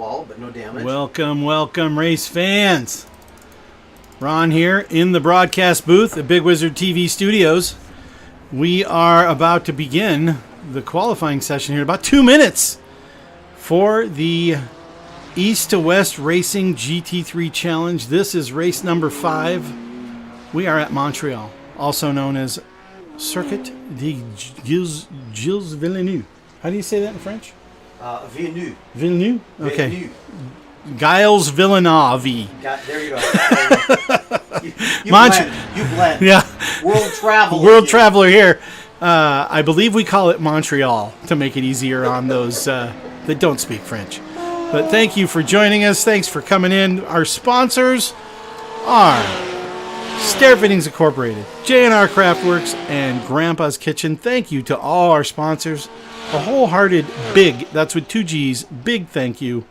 wall, but no damage. Welcome, welcome, race fans. Ron here in the broadcast booth at Bigg Wizurd TV Studios. We are about to begin the qualifying session here in about 2 minutes for the East to West Racing GT3 Challenge. This is race number 5. We are at Montreal, also known as Circuit de Gilles Villeneuve. How do you say that in French? Villeneuve. Villeneuve? Okay. Villeneuve. Gilles Villeneuve. There you go. You blend. Yeah. World traveler. World traveler here. I believe we call it Montreal to make it easier on those that don't speak French. But thank you for joining us. Thanks for coming in. Our sponsors are Stair Fittings Incorporated, JNR Craftworks, and Grandpa's Kitchen. Thank you to all our sponsors. A wholehearted big, that's with 2 G's, big thank you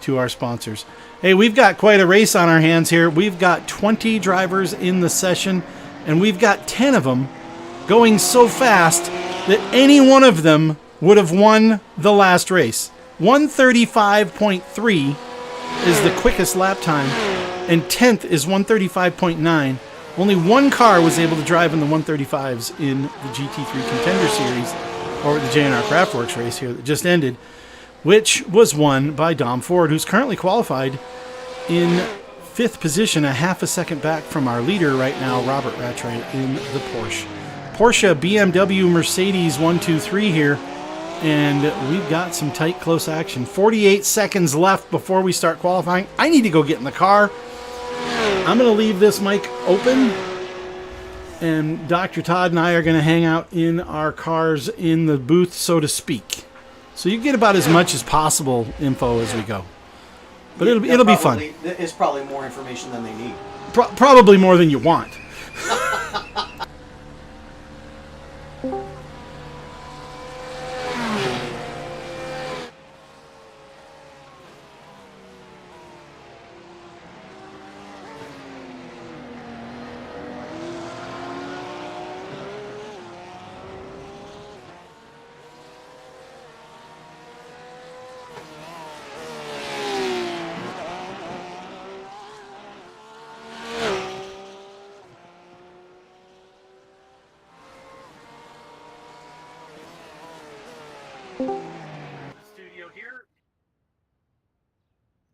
to our sponsors. Hey, we've got quite a race on our hands here. We've got 20 drivers in the session, and we've got 10 of them going so fast that any one of them would have won the last race. 135.3 is the quickest lap time, and 10th is 135.9. Only one car was able to drive in the 135s in the GT3 Contender Series, or the JNR Craftworks race here that just ended, which was won by Dom Ford, who's currently qualified in 5th position, a half a second back from our leader right now, Robert Rattray, in the Porsche. Porsche, BMW, Mercedes, 1, 2, 3 here, and we've got some tight, close action. 48 seconds left before we start qualifying. I need to go get in the car. I'm going to leave this mic open, and Dr. Todd and I are going to hang out in our cars in the booth, so to speak. So you get about as much as possible info as we go. But it'll be fun. It's probably more information than they need. Probably more than you want.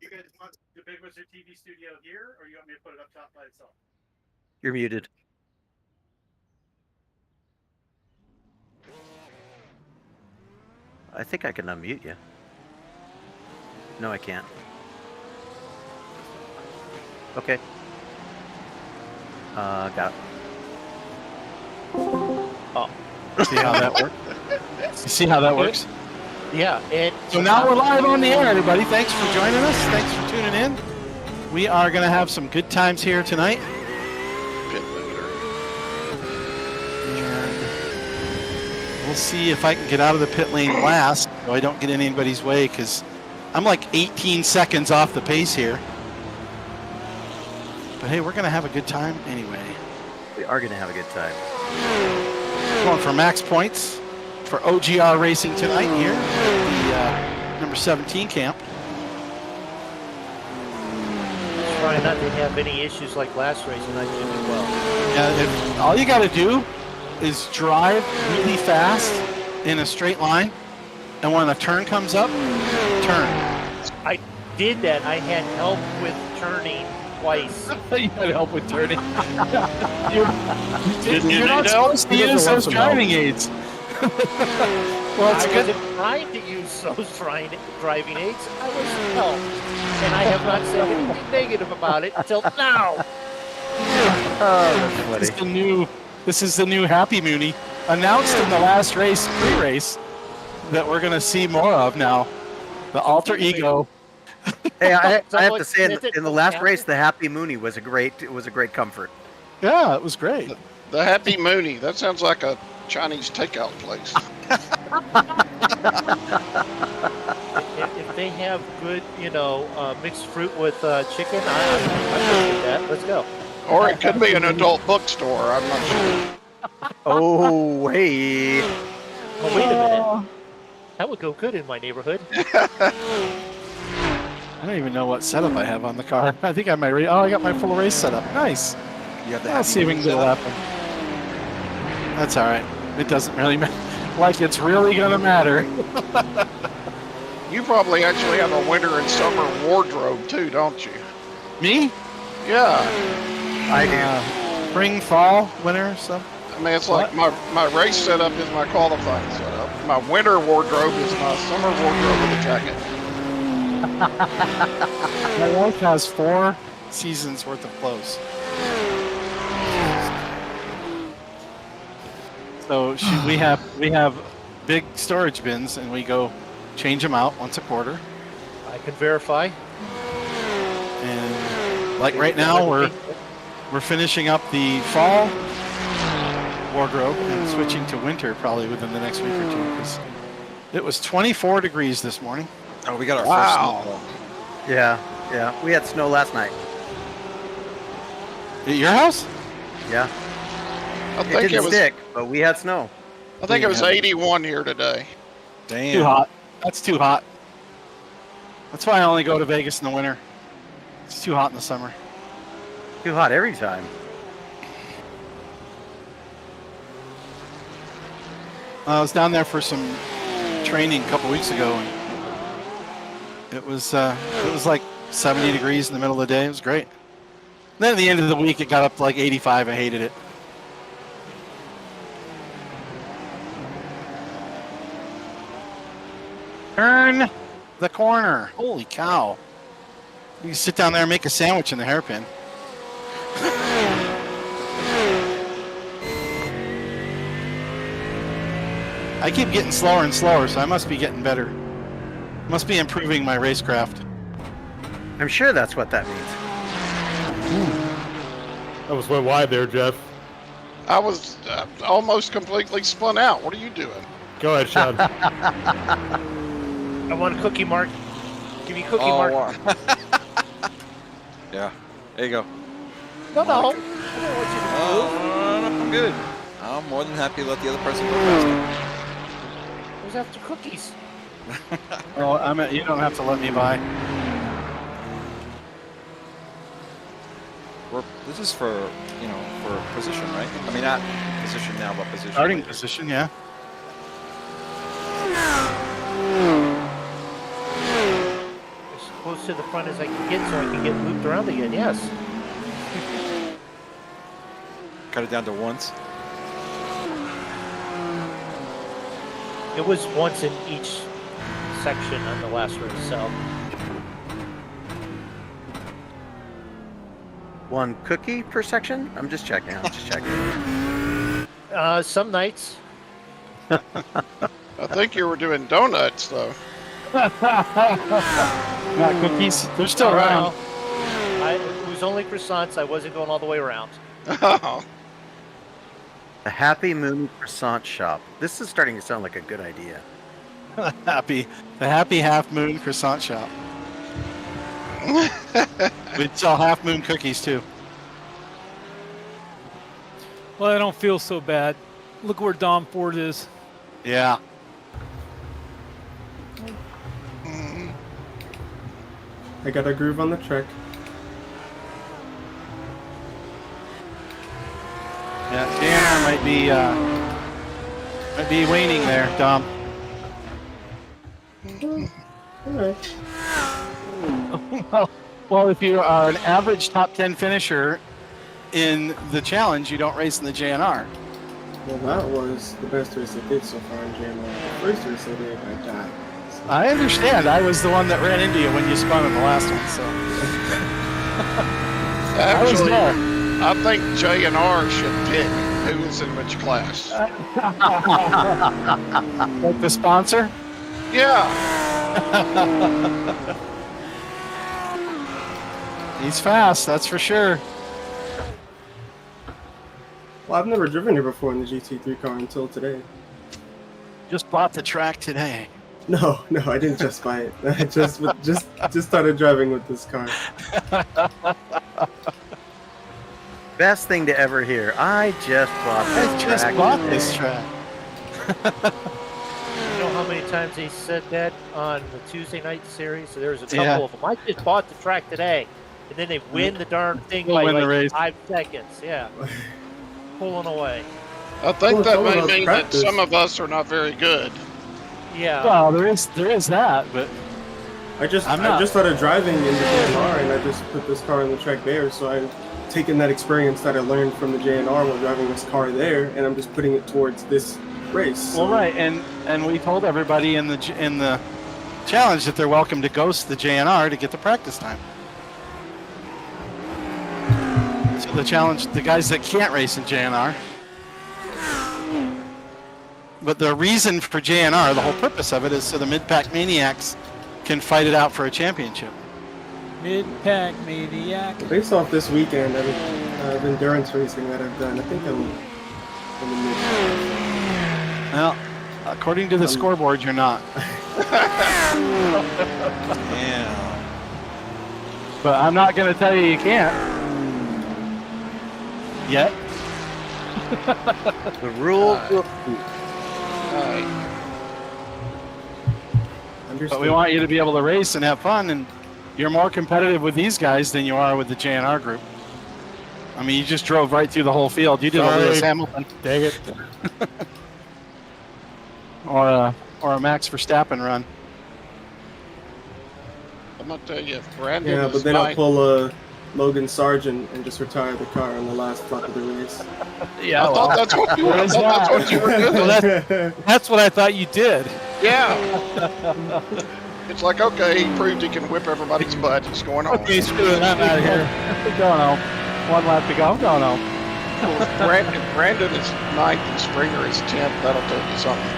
You guys want the Bigg Wizurd TV studio here, or you want me to put it up top by itself? You're muted. I think I can unmute you. No, I can't. Okay. Got it. Oh. See how that works? You see how that works? Yeah. So now we're live on the air, everybody. Thanks for joining us. Thanks for tuning in. We are going to have some good times here tonight. Pit limiter. And we'll see if I can get out of the pit lane last so I don't get in anybody's way, because I'm like 18 seconds off the pace here. But hey, we're going to have a good time anyway. We are going to have a good time. Going for max points for OGR Racing tonight here at the number 17 camp. Try not to have any issues like last race, and I should do well. Yeah, all you got to do is drive really fast in a straight line, and when a turn comes up, turn. I did that. I had help with turning twice. You had help with turning. Didn't you You're not need help? supposed to use those driving aids. Well, it's I good. wasn't trying to use those driving aids. I was helped. And I have not said anything negative about it until now. Oh, that's funny. This is the new Happy Mooney, announced in the last race, pre-race, that we're going to see more of now. The alter ego. Hey, I have to say, in the last race, the Happy Mooney was a great comfort. Yeah, it was great. The Happy Mooney. That sounds like a Chinese takeout place. If they have good, mixed fruit with chicken, I'm good with that. Let's go. Or it could be an adult bookstore. I'm not sure. Oh, hey. Oh, wait a minute. That would go good in my neighborhood. I don't even know what setup I have on the car. I think I have my I got my full race setup. Nice. You got the I'll see if we can get a lap in. That's all right. It doesn't really matter. Like it's really gonna matter. You probably actually have a winter and summer wardrobe too, don't you? Me? Yeah. I do. Spring, fall, winter, stuff. I mean, it's like my race setup is my qualifying setup. My winter wardrobe is my summer wardrobe with a jacket. My wife has 4 seasons worth of clothes. So we have big storage bins, and we go change them out once a quarter. I can verify. And like right now, we're finishing up the fall wardrobe and switching to winter probably within the next week or two. Because it was 24 degrees this morning. Oh, we got our Wow. first snow. Yeah. We had snow last night. At your house? Yeah. I It think it didn't was. stick, but we had snow. I think it was 81 here today. Damn. Too hot. That's too hot. That's why I only go to Vegas in the winter. It's too hot in the summer. Too hot every time. I was down there for some training a couple weeks ago, and it was like 70 degrees in the middle of the day. It was great. Then at the end of the week, it got up to like 85. I hated it. Turn the corner. Holy cow. You can sit down there and make a sandwich in the hairpin. I keep getting slower and slower, so I must be getting better. Must be improving my racecraft. I'm sure that's what that means. That was went wide there, Jeff. I was almost completely spun out. What are you doing? Go ahead, Sean. I want a cookie, Mark. Give me a cookie, Oh, Mark. wow. Yeah. There you go. No. I don't want you to move. I'm good. I'm more than happy to let the other person go faster. I was after cookies. Oh, you don't have to let me by. This is for position, right? I mean, not position now, but position. Starting later. position, yeah. As close to the front as I can get so I can get looped around again, yes. Cut it down to once. It was once in each section on the last race, so. One cookie per section? I'm just checking. Some nights. I think you were doing donuts though. Not cookies. They're still around. It was only croissants. I wasn't going all the way around. Oh, The Happy Moon Croissant Shop. This is starting to sound like a good idea. The happy half moon croissant shop. We'd sell half moon cookies too. Well, I don't feel so bad. Look where Dom Ford is. Yeah. I got a groove on the track. Yeah, JNR might be waning there, Dom. Alright. Well, if you are an average top 10 finisher in the challenge, you don't race in the JNR. Well, that was the best race I did so far in JNR. The first race I did, I died. So. I understand. I was the one that ran into you when you spun in the last one, so. I was actually, there. I think JNR should pick who is in which class. Like the sponsor? Yeah. He's fast, that's for sure. Well, I've never driven here before in the GT3 car until today. Just bought the track today. No, I didn't just buy it. I just started driving with this car. Best thing to ever hear. I just bought this I just track bought today. this track. You know how how many times they said that on the Tuesday night series? So there's a couple of them. I just bought the track today, and then they win the darn thing by win the like race. 5 seconds. Yeah, pulling away. I think Well, that it's all may about mean practice. that some of us are not very good. Yeah. Well, there is that, but I just started driving in the JNR, and I just put this car on the track there. So I've taken that experience that I learned from the JNR while driving this car there, and I'm just putting it towards this race. well, right, and we told everybody in the challenge that they're welcome to ghost the JNR to get the practice time. So the challenge, the guys that can't race in JNR. But the reason for JNR, the whole purpose of it, is so the mid-pack maniacs can fight it out for a championship. Mid-pack maniac. Based off this weekend of endurance racing that I've done, I think I'm in the mid. Well, according to the scoreboard, you're not. Yeah. But I'm not going to tell you you can't. Yet. The rules. But we want you to be able to race and have fun, and you're more competitive with these guys than you are with the JNR group. I mean, you just drove right through the whole field. You did a Lewis Hamilton. Dang it. or a Max Verstappen run. I'm gonna tell you, if Brandon Yeah, is but then I'll nice- pull a Logan Sargent and just retire the car on the last lap of the race. Yeah, I thought that's what you were. I thought that's what you were doing. Well, that's what I thought you did. Yeah. It's like, okay, he proved he can whip everybody's butt. He's going home. Okay, screw it. I'm out of here. Going home. 1 lap to go. I'm going home. Brandon is 9th and Springer is 10th. That'll tell you something.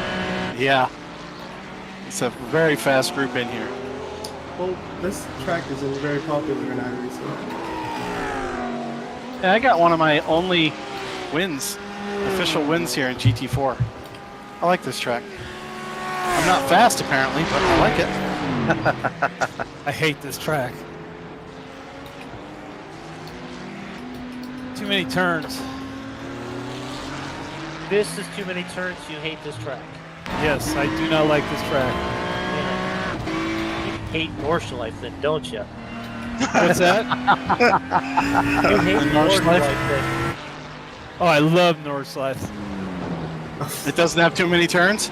Yeah. It's a very fast group in here. Well, this track isn't very popular in iRacing. And I got one of my only wins, official wins here in GT4. I like this track. I'm not fast apparently, but I like it. I hate this track. Too many turns. This is too many turns. You hate this track. Yes, I do not like this track. Yeah. You hate North Life, then, don't you? What's that? You hate North North Life? then. Oh, I love Northslice. It doesn't have too many turns?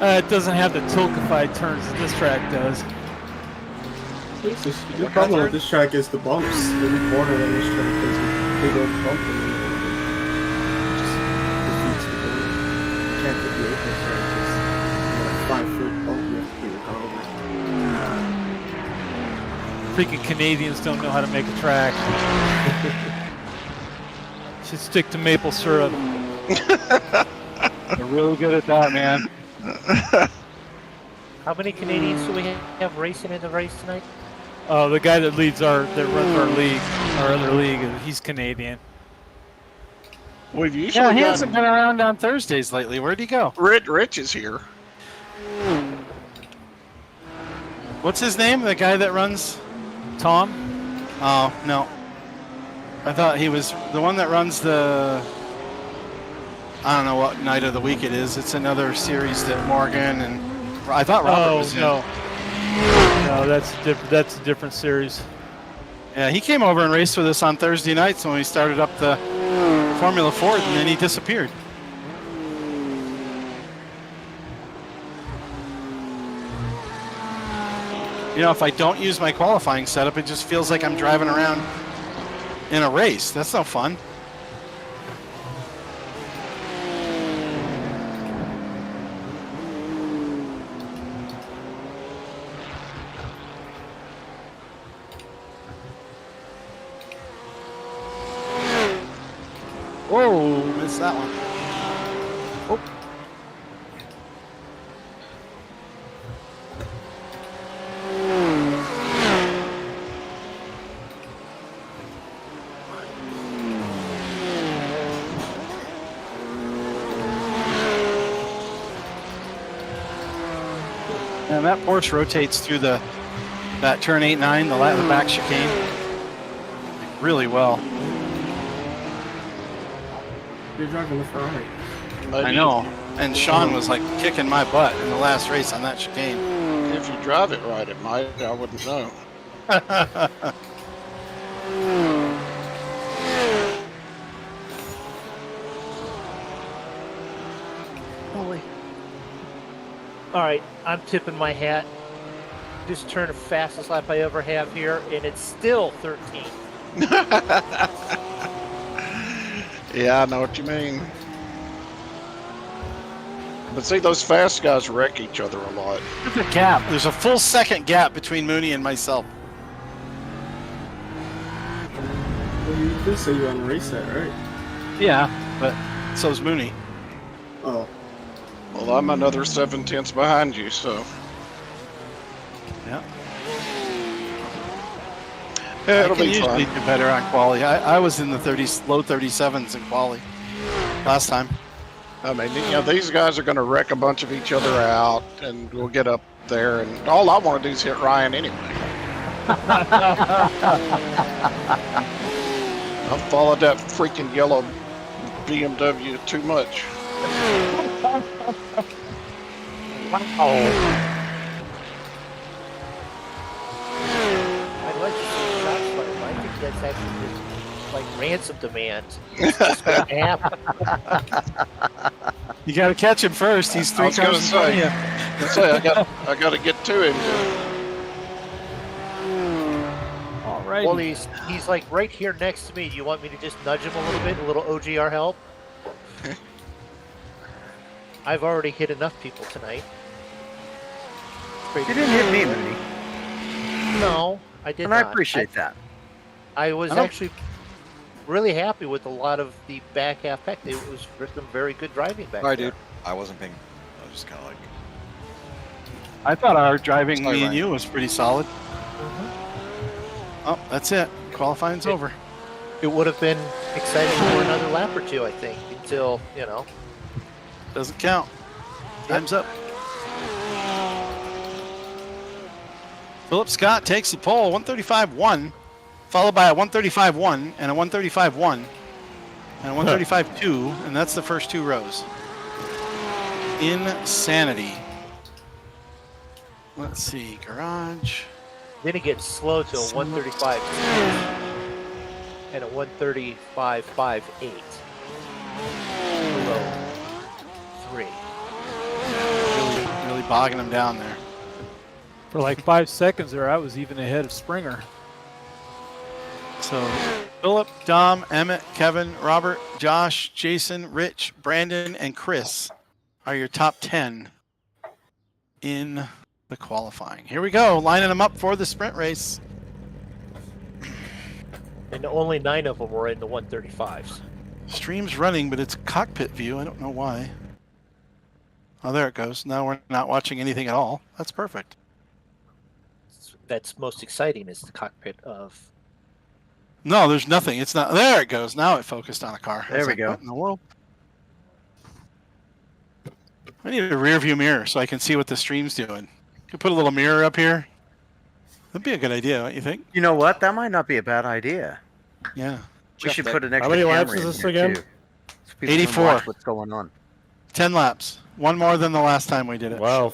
It doesn't have the tilkified turns that this track does. The problem with this track is the bumps. Every corner on this track is a big old bump. And it just defeats the goal. You can't get the open track. Just like 5-foot bump you have to put your car over. Freaking Canadians don't know how to make a track. Should stick to maple syrup. They're really good at that, man. How many Canadians do we have racing in the race tonight? Oh, the guy that runs our league, our other league, he's Canadian. We've Yeah, usually he got hasn't been around on Thursdays lately. Where'd he go? Rich is here. What's his name? The guy that runs? Tom? Oh, no. I thought he was the one that runs the... I don't know what night of the week it is. It's another series that Morgan and... I thought Robert was in. No, that's a different series. Yeah, he came over and raced with us on Thursday nights when we started up the Formula Ford, and then he disappeared. You know, if I don't use my qualifying setup, it just feels like I'm driving around in a race. That's no fun. Whoa, missed that one. Oh. And that Porsche rotates through that turn 8-9, the back chicane, really well. You're driving the Ferrari. I know. And Sean was like kicking my butt in the last race on that chicane. If you drive it right, it might. I wouldn't know. Holy. All right, I'm tipping my hat. Just turned the fastest lap I ever have here, and it's still 13th. Yeah, I know what you mean. But see, those fast guys wreck each other a lot. There's a gap. There's a full second gap between Mooney and myself. Well, you did say you were on a race set, right? Yeah, but so's Mooney. Oh. Well, I'm another 7/10 behind you, so. Yeah. Yeah, it'll I can be usually fun. do better on quali. I was in the 30s, low 37s in quali last time. I mean, you know, these guys are going to wreck a bunch of each other out, and we'll get up there, and all I want to do is hit Ryan anyway. I've followed that freaking yellow BMW too much. Wow. I'd like to see shots fired. I think that's actually just like ransom demands. It's just gonna happen. You got to catch him first. He's I three was gonna cars in front of say, you. I got to get to him. All right. Well, he's like right here next to me. Do you want me to just nudge him a little bit, a little OGR help? I've already hit enough people tonight. You didn't hit me, Mooney. No, I did And not. I appreciate that. I was actually really happy with a lot of the back half pack. It was some very good driving back Sorry, there. dude. I wasn't paying. I was just kind of like. I thought our driving, Sorry, me and Ryan. you, was pretty solid. Mm-hmm. Oh, that's it. Qualifying's over. It would have been exciting for another lap or two, I think, until, you know. Doesn't count. Time's up. Philip Scott takes the pole, 135.1, followed by a 135.1 and a 135.1 and a 135.2, and that's the first two rows. Insanity. Let's see, garage. Then it gets slow to a 135 and a 135.58. Below 3. Really bogging him down there. For like 5 seconds there, I was even ahead of Springer. So, Philip, Dom, Emmett, Kevin, Robert, Josh, Jason, Rich, Brandon, and Chris are your top 10 in the qualifying. Here we go, lining them up for the sprint race. And only 9 of them were in the 135s. Stream's running, but it's cockpit view. I don't know why. Oh, there it goes. Now we're not watching anything at all. That's perfect. That's most exciting is the cockpit of... No, there's nothing. It's not. There it goes. Now it focused on a car. I There was we like, go. What in the world? I need a rear view mirror so I can see what the stream's doing. Could put a little mirror up here. That'd be a good idea, don't you think? You know what? That might not be a bad idea. Yeah. We should Jeff, put an extra many laps camera is in this here, again? too, so people can 84. watch what's going on. 10 laps. One more than the last time we did it. Wow.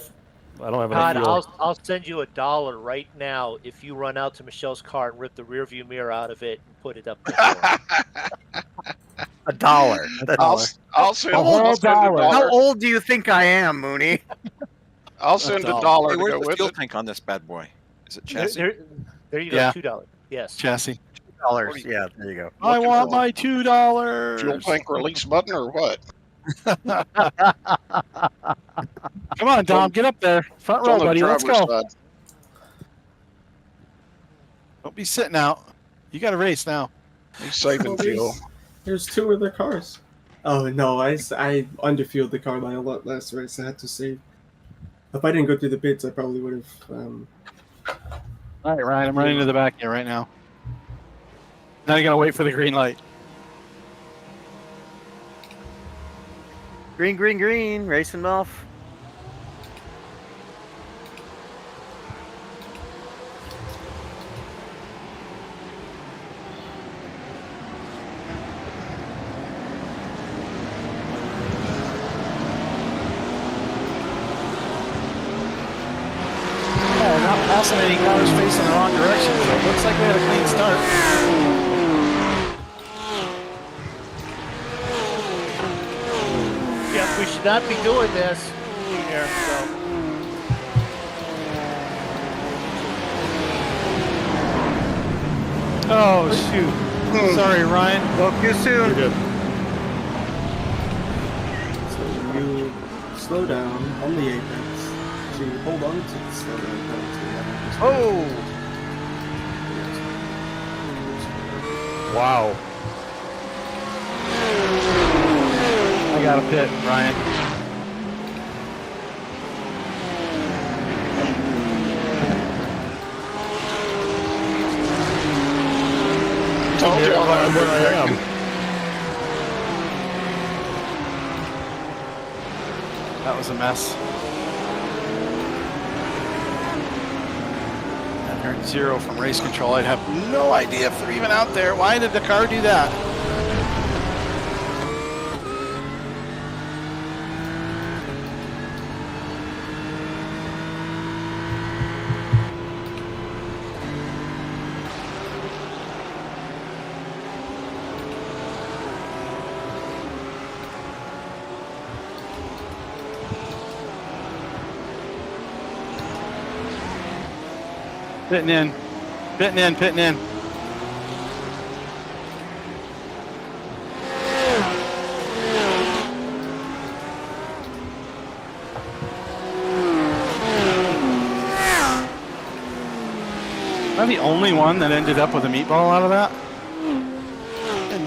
I don't have Todd, any fuel. I'll send you $1 right now if you run out to Michelle's car and rip the rear view mirror out of it and put it up there. $1. I'll send, A whole I'll send dollar. $1. How old do you think I am, Mooney? I'll send $1 Hey, to where's go the with fuel it. tank on this bad boy? Is it there, chassis? there you go, Yeah. $2. Yes. Chassis. $2. Yeah, there you go. I Looking want for my $2. Fuel tank release button or what? Come on, Dom. Get up there. Front It's row, on the buddy. Let's driver's go. side. Don't be sitting out. You got to race now. He's saving fuel. There's 2 other cars. Oh no, I underfueled the car by a lot last race. I had to save. If I didn't go through the pits, I probably would have. All right, Ryan. I'm running to the back here right now. Now you got to wait for the green light. Green, green, green. Racing them off. fascinating cars facing the wrong direction, so it looks like we had a clean start. Yeah, we should not be doing this here. So. Oh shoot! Sorry, Ryan. Spoke too soon. You're good. So you slow down on the apex. So you hold on to the slow down penalty. Oh! Wow. I got a pit, Ryan. Told you I'm where I am. That was a mess. I heard 0 from race control. I'd have no idea if they're even out there. Why did the car do that? Pitting in. Pitting in, pitting in. Am I the only one that ended up with a meatball out of that?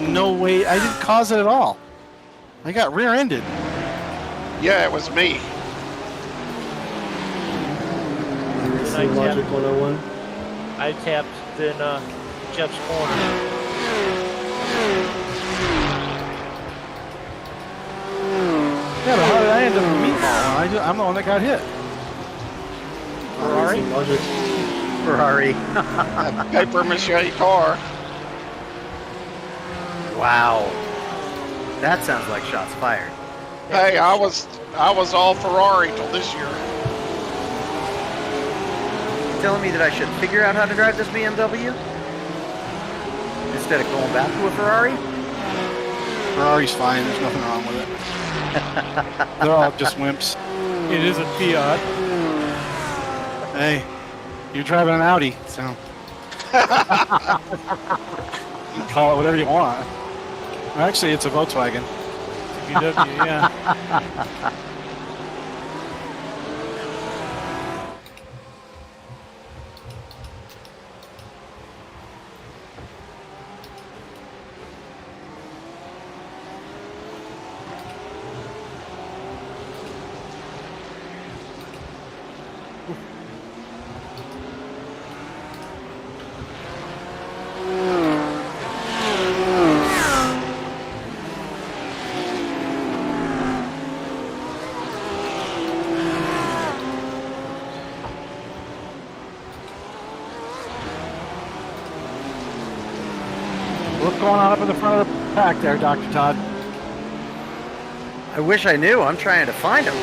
No way. I didn't cause it at all. I got rear-ended. Yeah, it was me. Racing Logic 101. I tapped in Jeff's corner. Yeah, but how did I end up with a meatball? I'm the one that got hit. Ferrari? Racing Logic. Ferrari. That paper mache car. Wow. That sounds like shots fired. Hey, I was all Ferrari till this year. Telling me that I should figure out how to drive this BMW instead of going back to a Ferrari? Ferrari's fine. There's nothing wrong with it. They're all just wimps. It is a Fiat. Hey, you're driving an Audi, so you can call it whatever you want. Actually, it's a Volkswagen. VW, yeah. What's going on up in the front of the pack there, Dr. Todd? I wish I knew. I'm trying to find him.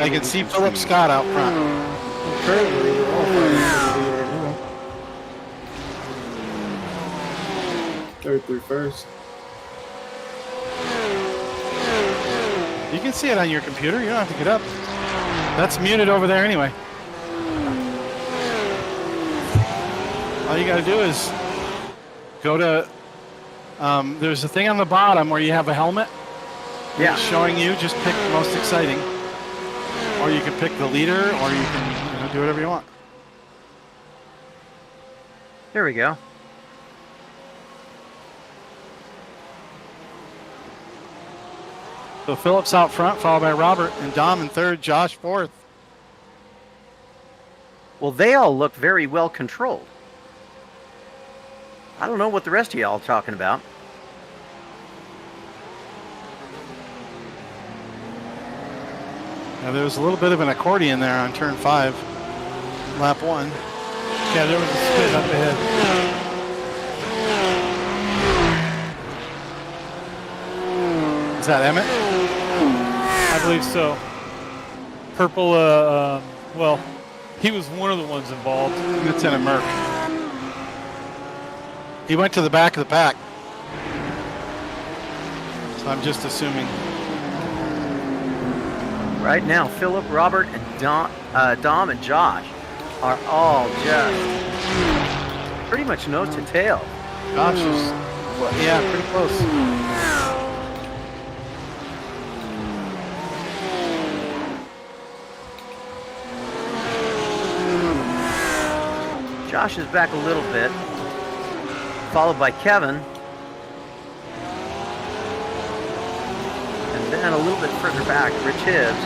I can see Philip Scott out front. Currently, we're all fighting for the lead right now. Third through first. You can see it on your computer. You don't have to get up. That's muted over there anyway. All you got to do is go to, there's a thing on the bottom where you have a helmet. Yeah. It's showing you, just pick the most exciting. Or you can pick the leader, or you can do whatever you want. There we go. So Phillips out front, followed by Robert, and Dom in third, Josh fourth. Well, they all look very well controlled. I don't know what the rest of y'all are talking about. Now, there was a little bit of an accordion there on turn 5, lap 1. Yeah, there was a spin up ahead. Is that Emmett? I believe so. purple, well, he was one of the ones involved. Lieutenant Merck. He went to the back of the pack. So I'm just assuming. Right now, Philip, Robert, and Dom and Josh are all just pretty much nose to tail. Josh is, well, yeah, pretty close. Josh is back a little bit, followed by Kevin. And then a little bit further back, Rich Hibbs.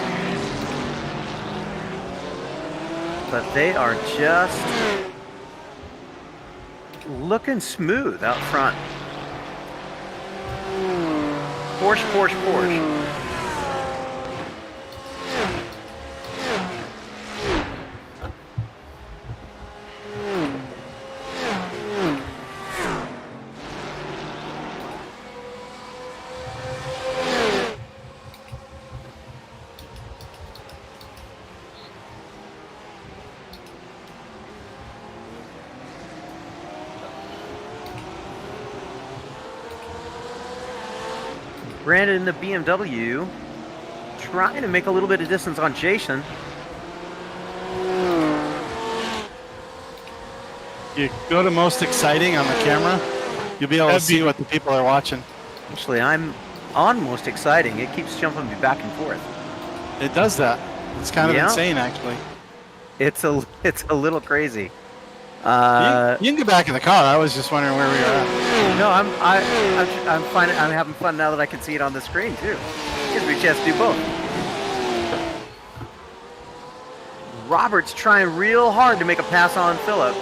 But they are just looking smooth out front. Porsche, Porsche, Porsche. Brandon in the BMW trying to make a little bit of distance on Jason. You go to most exciting on the camera, you'll be able to see what the people are watching. Actually, I'm on most exciting. It keeps jumping me back and forth. It does that. It's kind of insane, actually. It's a little crazy. You can get back in the car. I was just wondering where we were at. No, I'm having fun now that I can see it on the screen too. Gives me a chance to do both. Robert's trying real hard to make a pass on Philip.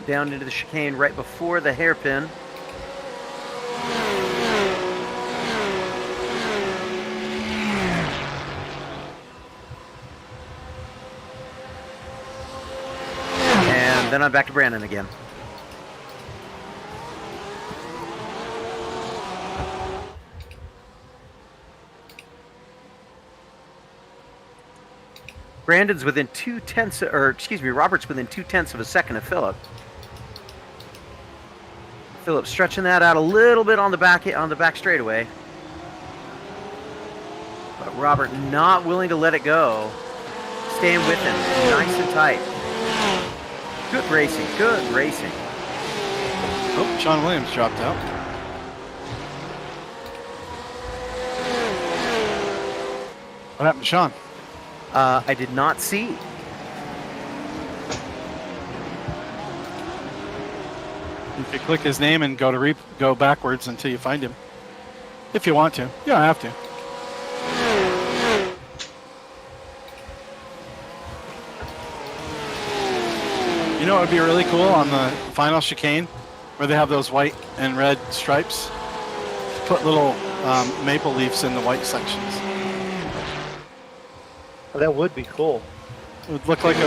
Down into the chicane right before the hairpin. And then I'm back to Brandon again. Brandon's within Robert's within 2/10 of a second of Philip. Philip stretching that out a little bit on the back straightaway. But Robert not willing to let it go. Staying with him, nice and tight. Good racing, good racing. Oh, Sean Williams dropped out. What happened to Sean? I did not see. You could click his name and go backwards until you find him. If you want to. You don't have to. You know what would be really cool on the final chicane, where they have those white and red stripes? Put little maple leaves in the white sections. Oh, that would be cool. It would look like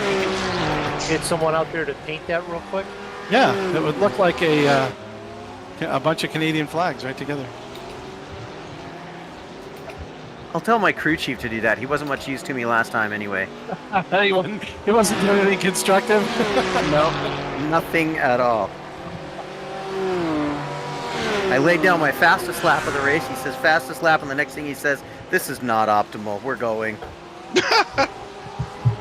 Get someone out there to paint that real quick. Yeah, it would look like a bunch of Canadian flags right together. I'll tell my crew chief to do that. He wasn't much use to me last time anyway. He wasn't doing anything constructive. No, nothing at all. I laid down my fastest lap of the race. He says fastest lap, and the next thing he says, this is not optimal. We're going.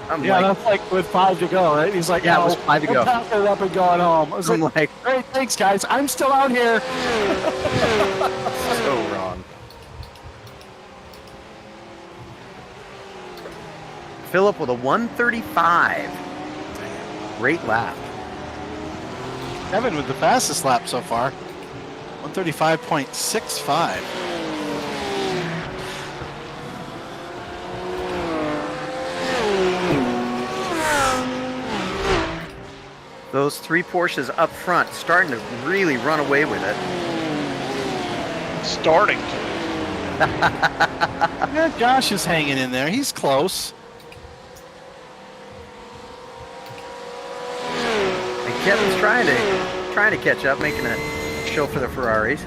That's like with 5 to go, right? He's like, yeah, it was 5 to go. I'm packing it up and going home. I was like, great, thanks, guys. I'm still out here. So wrong. Philip with a 135. Great lap. Kevin with the fastest lap so far. 135.65. Those 3 Porsches up front starting to really run away with it. Starting to. Yeah, Josh is hanging in there. He's close. Kevin's trying to catch up, making a show for the Ferraris.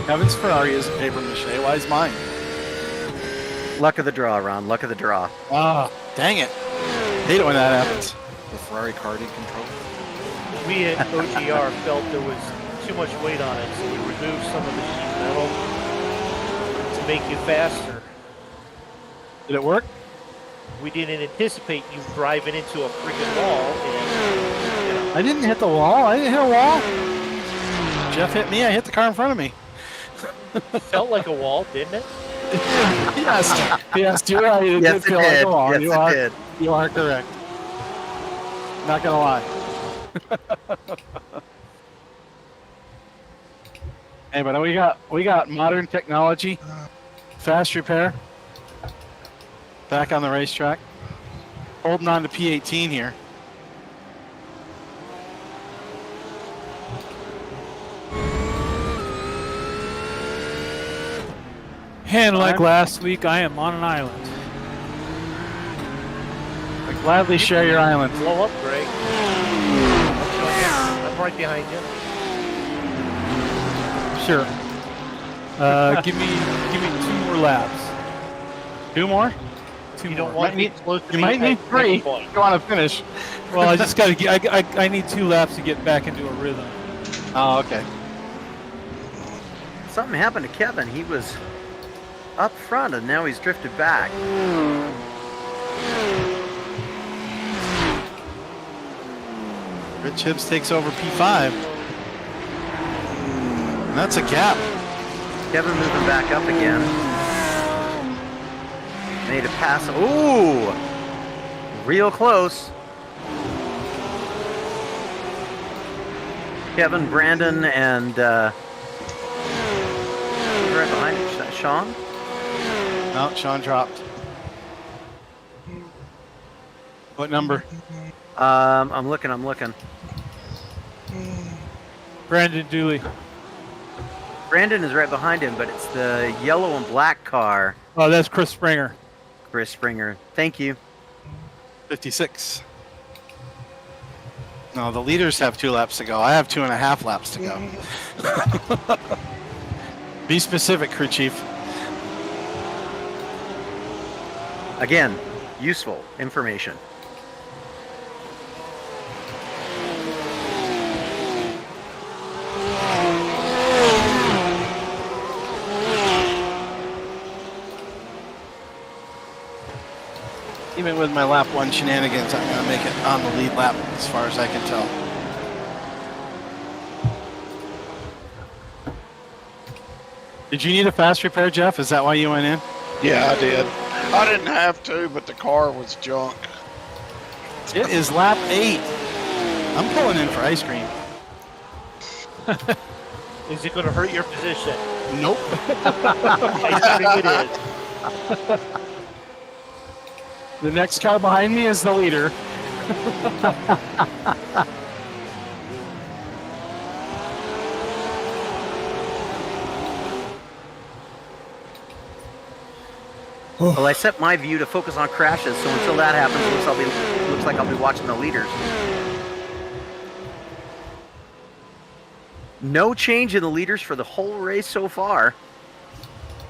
Kevin's Ferrari is paper mache. Why is mine? Luck of the draw, Ron. Luck of the draw. Ah, dang it. Hate it when that happens. The Ferrari car control. We at OGR felt there was too much weight on it, so we removed some of the sheet metal to make you faster. Did it work? We didn't anticipate you driving into a freaking wall. And, I didn't hit the wall. I didn't hit a wall. Jeff hit me. I hit the car in front of me. felt like a wall, didn't it? Yes. Yes, you're right. It Yes, did feel like a wall. Yes, you it are, did. You are correct. Not gonna lie. Hey, but we got modern technology, fast repair, back on the racetrack, holding on to P18 here. And like last week, I am on an island. I gladly share your island. Blow up, Greg. I'm right behind you. Sure. Give me 2 more laps. 2 more? Two You more. don't want Might to be close to You me might need at 3 any if point. you want to finish. Well, I just gotta get. I need 2 laps to get back into a rhythm. Oh, okay. Something happened to Kevin. He was up front and now he's drifted back. Rich Hibbs takes over P5. And that's a gap. Kevin moving back up again. Made a pass. Ooh! Real close. Kevin, Brandon, and who's right behind him? Is that Sean? No, Sean dropped. What number? I'm looking. Brandon Dooley. Brandon is right behind him, but it's the yellow and black car. Oh, that's Chris Springer. Chris Springer. Thank you. 56. No, the leaders have 2 laps to go. I have 2.5 laps to go. Be specific, crew chief. Again, useful information. Even with my lap 1 shenanigans, I'm going to make it on the lead lap as far as I can tell. Did you need a fast repair, Jeff? Is that why you went in? Yeah, I did. I didn't have to, but the car was junk. It is lap 8. I'm pulling in for ice cream. Is it going to hurt your position? Nope. I think it is. The next car behind me is the leader. Well, I set my view to focus on crashes, so until that happens, it looks like I'll be watching the leaders. No change in the leaders for the whole race so far.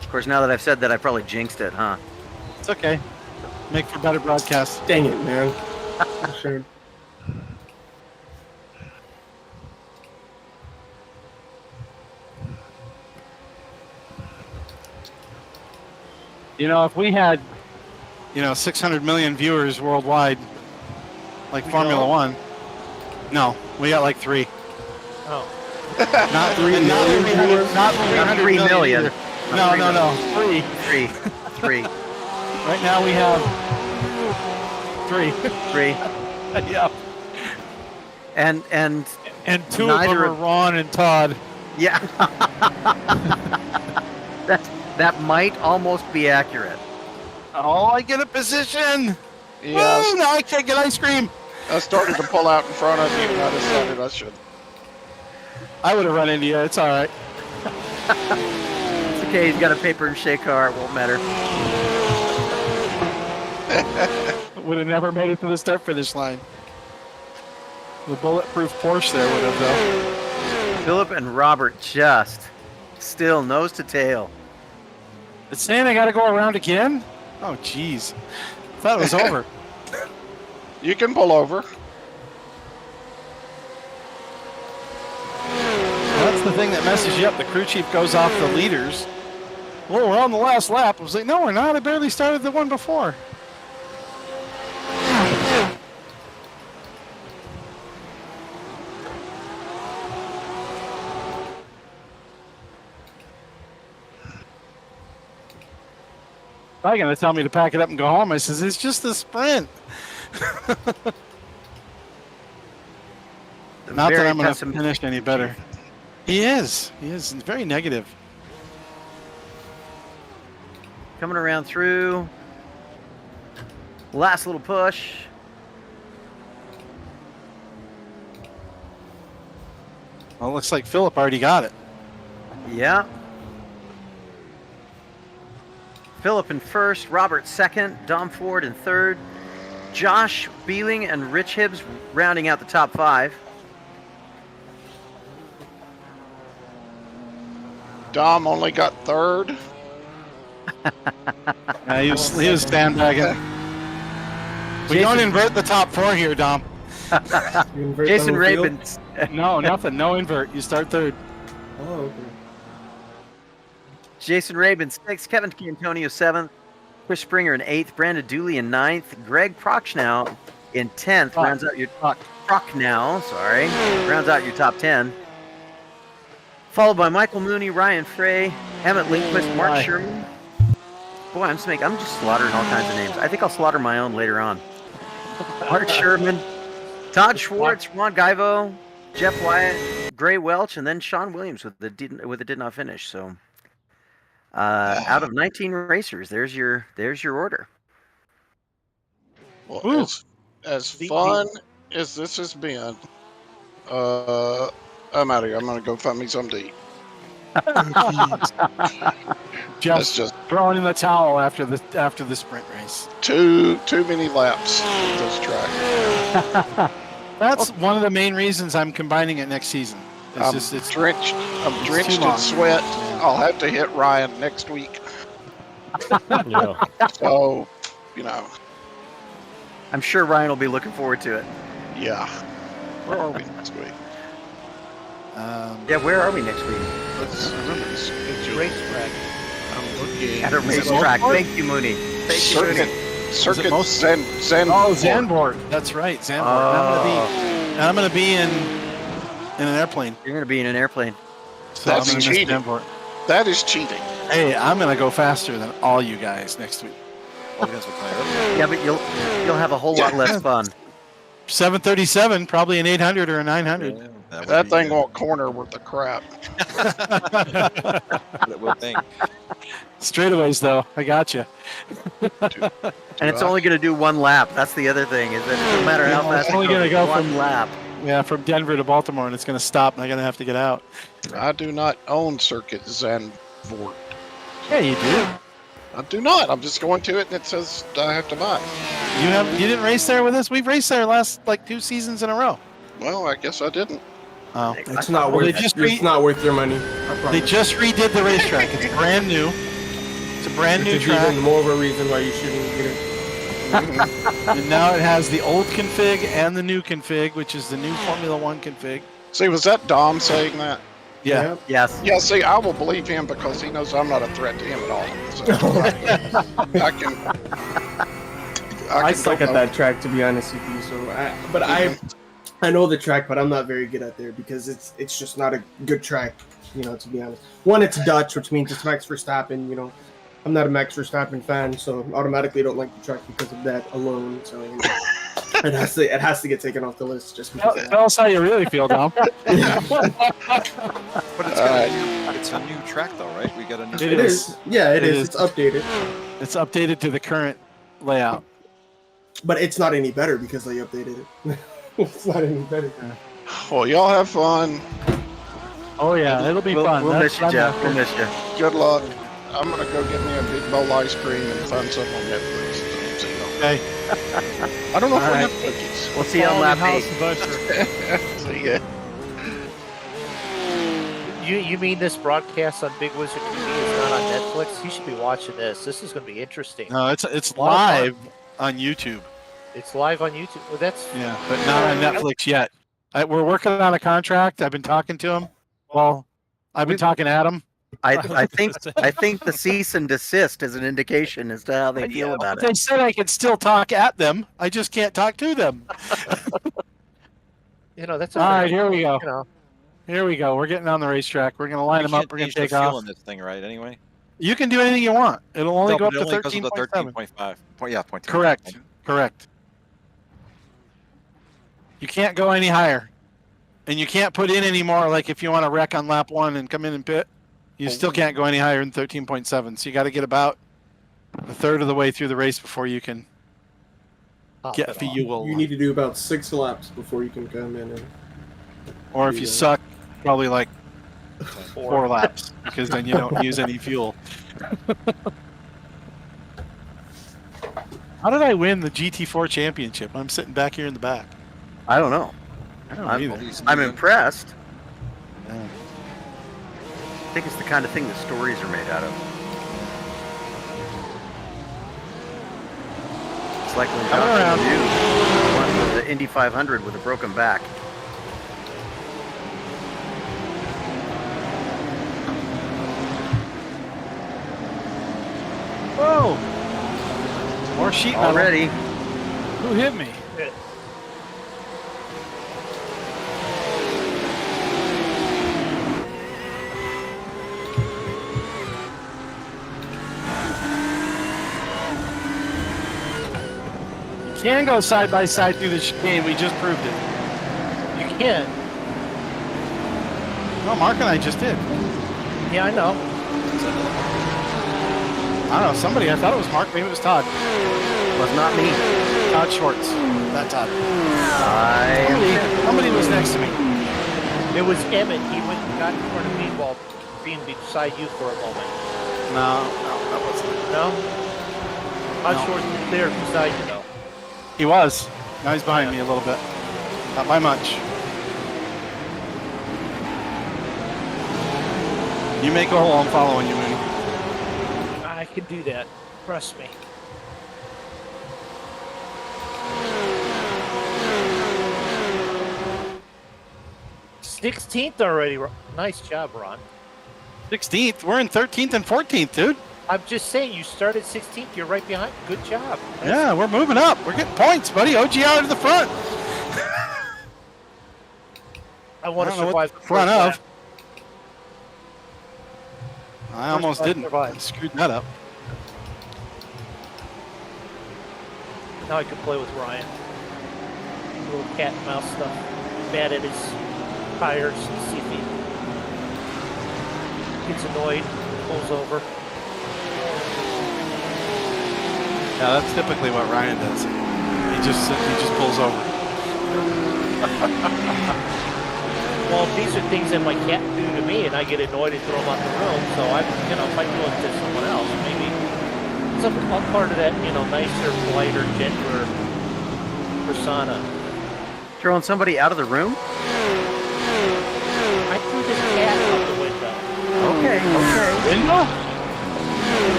Of course, now that I've said that, I probably jinxed it, huh? It's okay. Make for better broadcast. Dang it, man. Sure. You know, if we had, 600 million viewers worldwide, like Formula One. No, we got like 3. Oh. Not 3 million viewers? Not 300 3 million. either. No. 3. 3. Right now we have 3. 3. Yeah. And And 2 of them Neither are of- Ron and Todd. yeah. That might almost be accurate. Oh, I get a position. Yeah, Woo, now I can't get ice cream. I started to pull out in front of you, and I decided I should. I would have run into you. It's all right. It's okay, he's got a paper and shake car, it won't matter. Would have never made it to the start finish line. The bulletproof Porsche there would have though. Philip and Robert just still nose to tail. It's saying I got to go around again. Oh, jeez. Thought it was over. You can pull over. That's the thing that messes you up. The crew chief goes off the leaders. Well, we're on the last lap. I was like, no, we're not. I barely started the one before. They're going to tell me to pack it up and go home. I says, it's just a sprint. Not that I'm going to finish any better. He is. He is very negative. Coming around through. Last little push. Well, it looks like Philip already got it. Yeah. Philip in first, Robert second, Dom Ford in third, Josh Beeling and Rich Hibbs rounding out the top 5. Dom only got third. He was sandbagging. We don't invert the top 4 here, Dom. Jason Rabin. No, nothing. No invert. You start third. Oh, okay. Jason Rabin 6th, Kevin Cantonio 7th, Chris Springer in 8th, Brandon Dooley in 9th, Greg Prochnow in 10th. Rounds out your rounds out your top 10. Followed by Michael Mooney, Ryan Frey, Emmett Lindquist, Mark Sherman. Boy, I'm just slaughtering all kinds of names. I think I'll slaughter my own later on. Mark Sherman, Todd Schwartz, Ron Guyvo, Jeff Wyatt, Gray Welch, and then Sean Williams with the did not finish. So out of 19 racers, there's your order. Well, as fun as this has been, I'm out of here. I'm gonna go find me something to eat. just throwing in the towel after the sprint race. Too many laps on this track. That's one of the main reasons I'm combining it next season. I'm drenched in sweat. I'll have to hit Ryan next week. Yeah. So, I'm sure Ryan will be looking forward to it. Yeah. Where are we next week? Where are we next week? Let's Racetrack. I'm looking At a racetrack. Thank you, Mooney. Circuit Zandvoort. Oh, Zandvoort. That's right, Zandvoort. I'm going to be in an airplane. You're going to be in an airplane. So That's I'm gonna miss cheating. Zandvoort. That is cheating. Hey, I'm going to go faster than all you guys next week. Yeah, but you'll have a whole lot less fun. 737, probably an 800 or a 900. Yeah, That thing won't corner worth of crap. That will think. Straightaways, though. I got you. And it's only going to do one lap. That's the other thing, is that no matter how fast it's only it goes, going to go one from lap. Yeah, from Denver to Baltimore, and it's going to stop, and I'm going to have to get out. I do not own Circuit Zandvoort. Yeah, you do. I do not. I'm just going to it, and it says I have to buy. You didn't race there with us? We've raced there last 2 seasons in a row. Well, I guess I didn't. Oh, It's not worth. It's not worth your money. I they promise. just redid the racetrack. It's brand new. It's a brand new Which is track, even more of a reason why you shouldn't get it. and now it has the old config and the new config, which is the new Formula One config. See, was that Dom saying that? Yeah. Yes. Yeah, see, I will believe him because he knows I'm not a threat to him at all. So I can I suck at that track, to be honest with you. So, I know the track, but I'm not very good at there because it's just not a good track. To be honest. One, it's Dutch, which means it's Max Verstappen. I'm not a Max Verstappen fan, so automatically don't like the track because of that alone. So it has to get taken off the list just because. of that. Tell us how you really feel, Dom. But it's a new track, though, right? We got a new. It is. Yeah, it is. It's updated. It's updated to the current layout. But it's not any better because they updated it. It's not any better. Well, y'all have fun. Oh yeah, it'll be fun. We'll miss you, Jeff. We'll miss you. Good luck. I'm gonna go get me a big bowl ice cream and find something on Netflix. So Okay. I don't know if All we right. have cookies. We'll see you on lap House 8. of Usher. See ya. You mean this broadcast on Bigg Wizurd TV is not on Netflix? You should be watching this. This is going to be interesting. No, it's lot of fun. live on YouTube. It's live on YouTube. Well, that's Yeah, but not on Netflix yet. We're working on a contract. I've been talking to him. Well, I've been talking at him. I think the cease and desist is an indication as to how they feel about They it. said I can still talk at them. I just can't talk to them. that's a All right, pretty- here we go. you know. Here we go. We're getting on the racetrack. We're going to line them up. We're going to take off. in this thing, right? Anyway. You can do anything you want. It'll only No, go up but to it only goes up to 13.7. 13.5. Yeah, 0.3. Correct. Correct. You can't go any higher. And you can't put in any more, like if you want to wreck on lap 1 and come in and pit, you still can't go any higher than 13.7. So you got to get about a third of the way through the race before you can Pop get it off. fuel. You need to do about 6 laps before you can come in and Or if you suck, probably like 4 laps, because then you don't use any fuel. How did I win the GT4 championship? I'm sitting back here in the back. I don't know. I don't I'm, either. I'm impressed. Yeah. I think it's the kind of thing that stories are made out of. It's like when Coming around. Dr. New won with the Indy 500 with a broken back. Whoa! More sheet metal. Already. Who hit me? You can go side by side through the chicane. We just proved it. You can. No, Mark and I just did. Yeah, I know. I don't know. Somebody. I thought it was Mark. Maybe it was Todd. Was not me. Todd Schwartz. Not Todd. I Somebody was next to me. It was Emmett. He went and got in front of me while being beside you for a moment. No, that wasn't. No? Todd No. Schwartz was there beside you, though. He was. Now he's behind me a little bit. Not by much. You make a hole, I'm following you, Mooney. I can do that. Trust me. "16th already. Nice job, Ron. 16th. We're in 13th and 14th, dude. I'm just saying, you started 16th. You're right behind. Good job. Yeah, we're moving up. We're getting points, buddy. OGR to the front. I want to I don't know what survive the front first of. lap. I almost one didn't. survived. Screwed that up. Now I can play with Ryan. Little cat and mouse stuff. Bad at his tires and see if he gets annoyed, pulls over. Yeah, that's typically what Ryan does. He just pulls over. Well, these are things that my cat do to me, and I get annoyed and throw him out the room. So I, if I do it to someone else, maybe some part of that, nicer, politer, gentler persona. Throwing somebody out of the room? I threw this cat out the window. Okay. Window?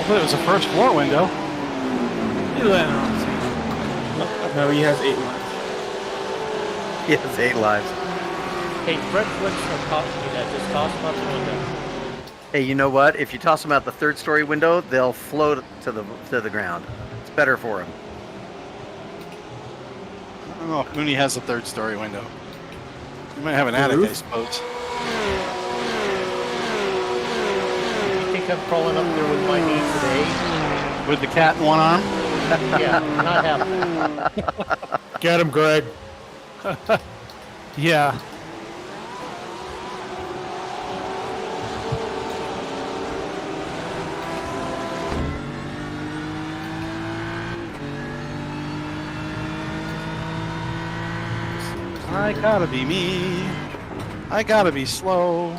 I thought it was a first floor window. He landed on his No, he has 8 lives. He has 8 lives. Hey, Fred Flintstone taught me that. Just toss him out the window. Hey, you know what? If you toss them out the 3rd story window, they'll float to the ground. It's better for them. I don't know if Mooney has a 3rd story window. You might have an attic, I roof? suppose. You think I'm crawling up there with my knee today? With the cat in one arm? Yeah, not happening. Get him, Greg. Yeah. I gotta be me. I gotta be slow.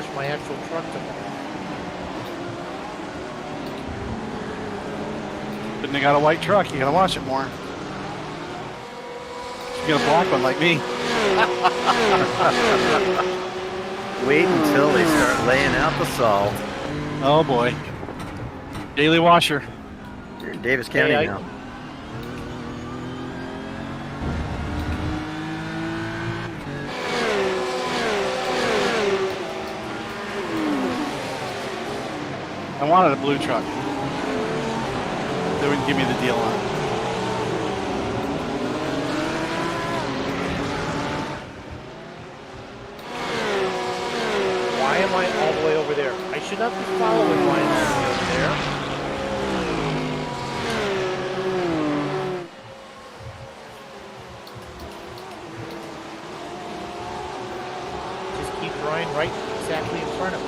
wash my actual truck tomorrow. But they got a white truck. You gotta wash it more. You get a black one like me. Wait until they start laying out the salt. Oh boy. Daily washer. You're in Davis County Hey, now. I wanted a blue truck. They wouldn't give me the deal on it. Why am I all the way over there? I should not be following Ryan all the way over there. Just keep Ryan right exactly in front of me.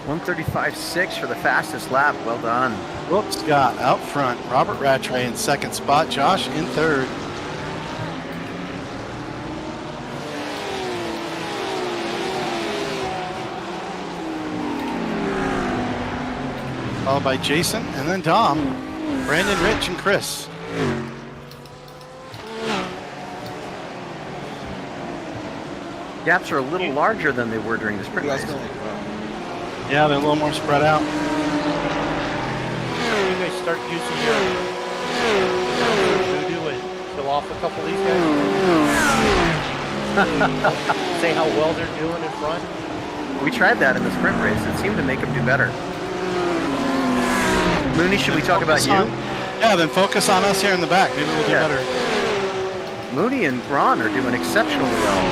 .135.6 for the fastest lap. Well done. Whoops, Scott out front. Robert Rattray in second spot. Josh in third. Followed by Jason and then Dom, Brandon, Rich, and Chris. Gaps are a little larger than they were during the sprint race. Yeah, they're a little more spread out. You guys start using your voodoo and kill off a couple of these guys. Say how well they're doing in front. We tried that in the sprint race. It seemed to make them do better. Mooney, should we talk about you? Yeah, then focus on us here in the back. Maybe we'll do better. Mooney and Ron are doing exceptionally well.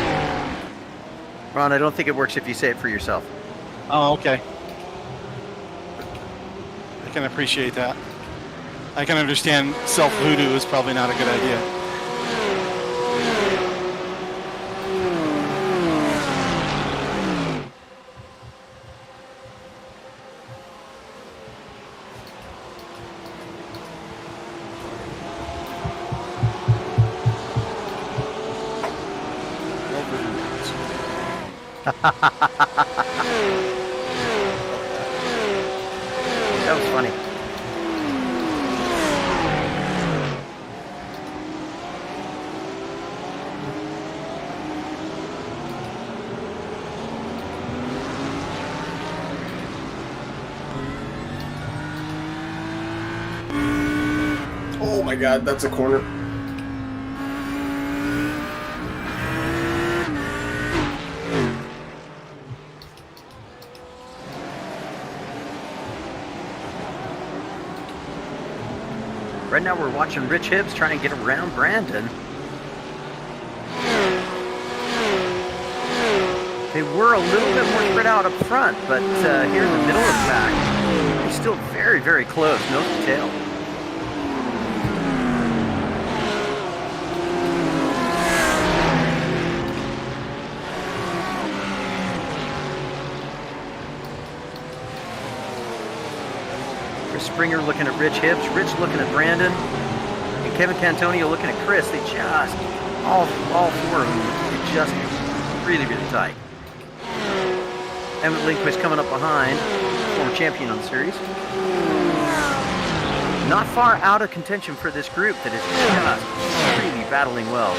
Ron, I don't think it works if you say it for yourself. Oh, okay. I can appreciate that. I can understand self-voodoo is probably not a good idea. That was funny. Oh my god, that's a corner. Right now we're watching Rich Hibbs trying to get around Brandon. They were a little bit more spread out up front, but here in the middle of the pack, they're still very, very close, nose to tail. Springer looking at Rich Hibbs, Rich looking at Brandon, and Kevin Cantonio looking at Chris. They just, all four of them, they just really, really tight. Emmett Lindquist coming up behind, former champion on the series. Not far out of contention for this group that is just really battling well.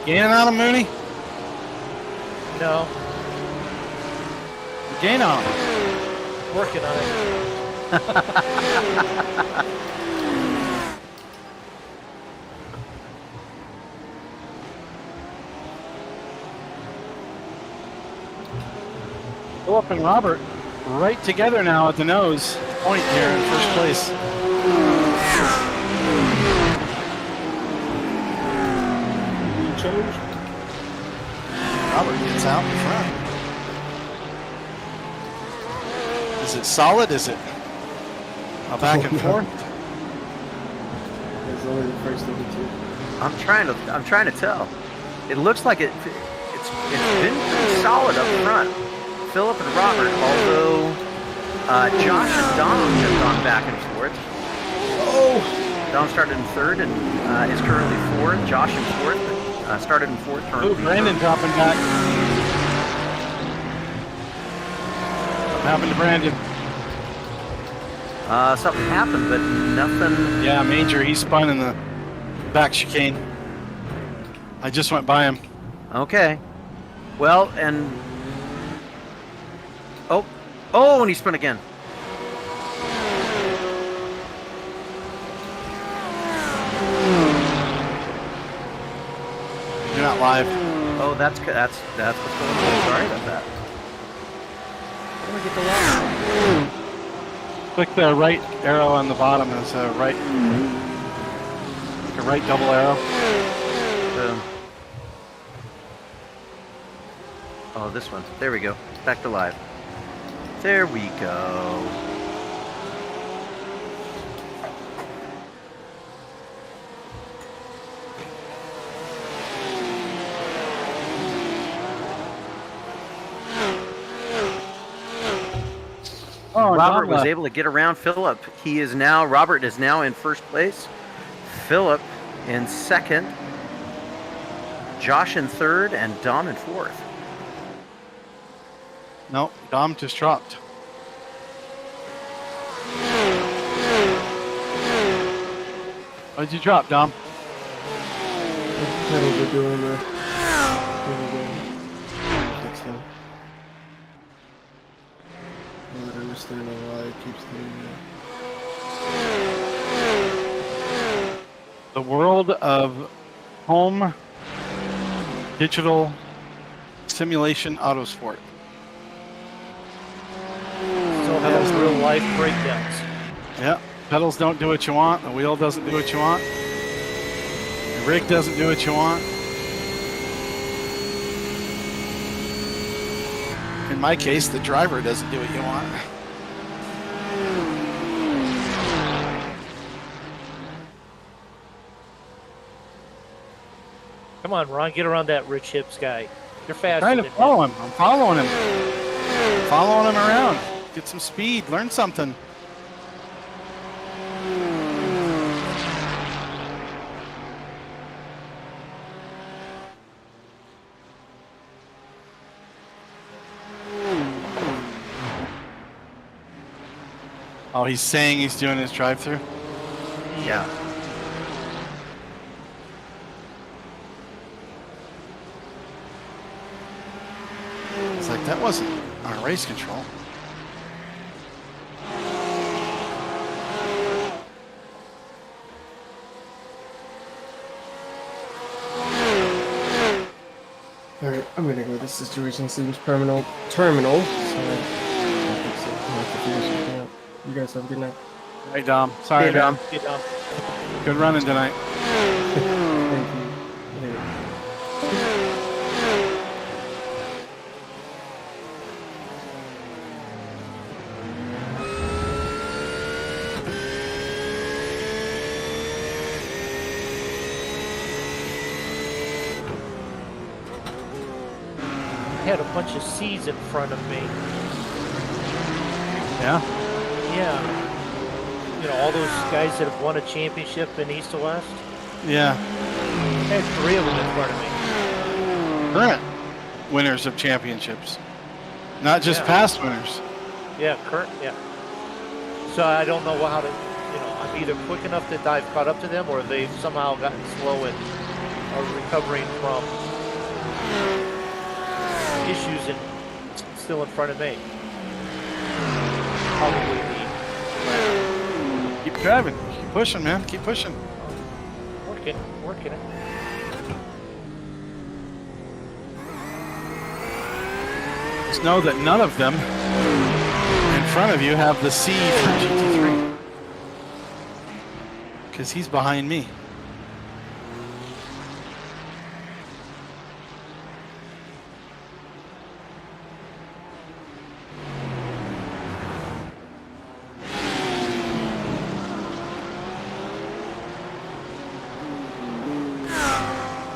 Gaining on him, Mooney? No. Gain on him. Working on it. Philip and Robert right together now at the nose point here in first place. Change. Robert gets out in front. Is it solid? Is it a back and forth? It's only the first of the two. I'm trying to tell. It looks like it's it's been pretty solid up front. Philip and Robert, although Josh and Dom have gone back and forth. Oh! Dom started in third and is currently fourth. Josh in fourth, but started in fourth. Ooh, Brandon dropping back. What happened to Brandon? Something happened, but nothing. Yeah, Major, he spun in the back chicane. I just went by him. Okay. Well, and and he spun again. You're not live. Oh, that's what's going on. Sorry about that. How do we get the live? Click the right arrow on the bottom as a right, like a right double arrow. Oh, this one. There we go. Back to live. There we go. Oh, Robert was able to get around Philip. Robert is now in first place. Philip in second. Josh in third, and Dom in fourth. No, Dom just dropped. What'd you drop, Dom? Pedals are doing the. Fix them. I don't understand why it keeps doing that. The world of home digital simulation autosport. So has real life breakdowns. Yeah, pedals don't do what you want. The wheel doesn't do what you want. The rig doesn't do what you want. In my case, the driver doesn't do what you want. Come on, Ron, get around that Rich Hips guy. You're faster Trying to than follow him. I'm following him. Following him around. Get some speed. Learn something. Oh, he's saying he's doing his drive-through? Yeah. It's like, that wasn't on race control. Alright, I'm gonna go. This situation seems terminal. So I can fix it. I'll have to figure something out. You guys have a good night. Hey, Dom. Sorry, Hey, Dom. Get down. Good running tonight. Thank you. Later. I had a bunch of C's in front of me. Yeah? Yeah. You know, all those guys that have won a championship in East to West. Yeah. I had 3 of them in front of me. Current winners of championships. Not just Yeah. past winners. Yeah, current. Yeah. So I don't know how to. You know, I'm either quick enough that I've caught up to them, or they've somehow gotten slow and are recovering from issues and still in front of me. Probably Keep driving. Keep pushing, man. Keep pushing. working it. Just know that none of them in front of you have the C for GT3. Because he's behind me.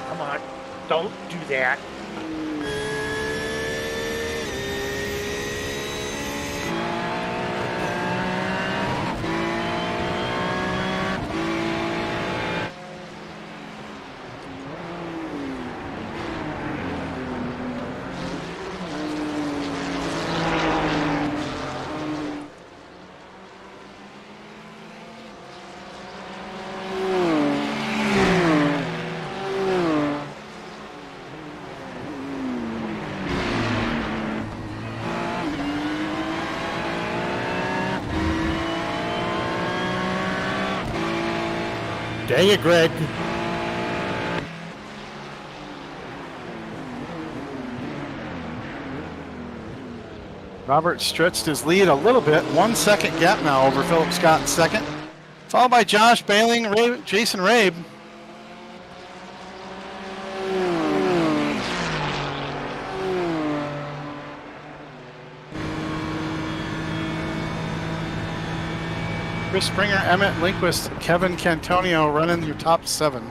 Come on, don't do that. Dang it, Greg. Robert stretched his lead a little bit. 1 second gap now over Philip Scott in second. Followed by Josh Bailing, Jason Rabe. Chris Springer, Emmett Lindquist, Kevin Cantonio running your top 7.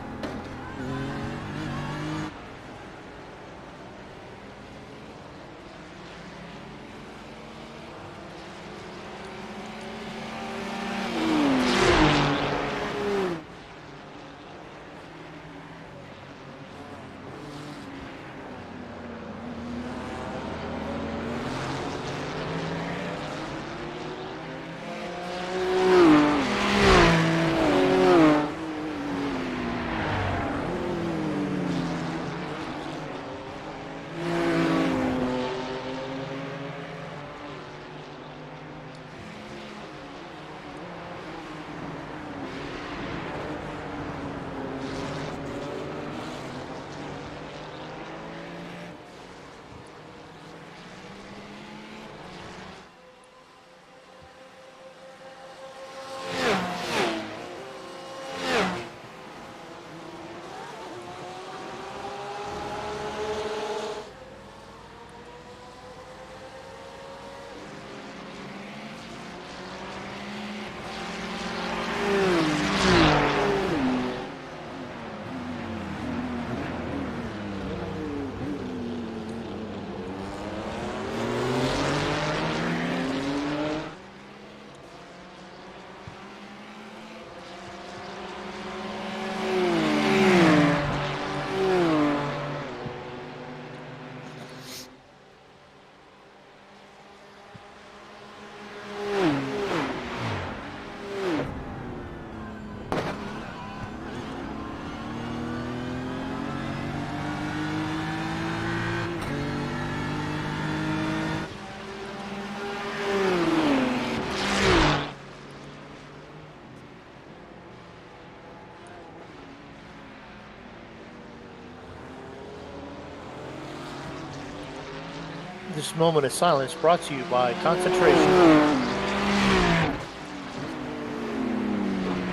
This moment of silence brought to you by Concentration.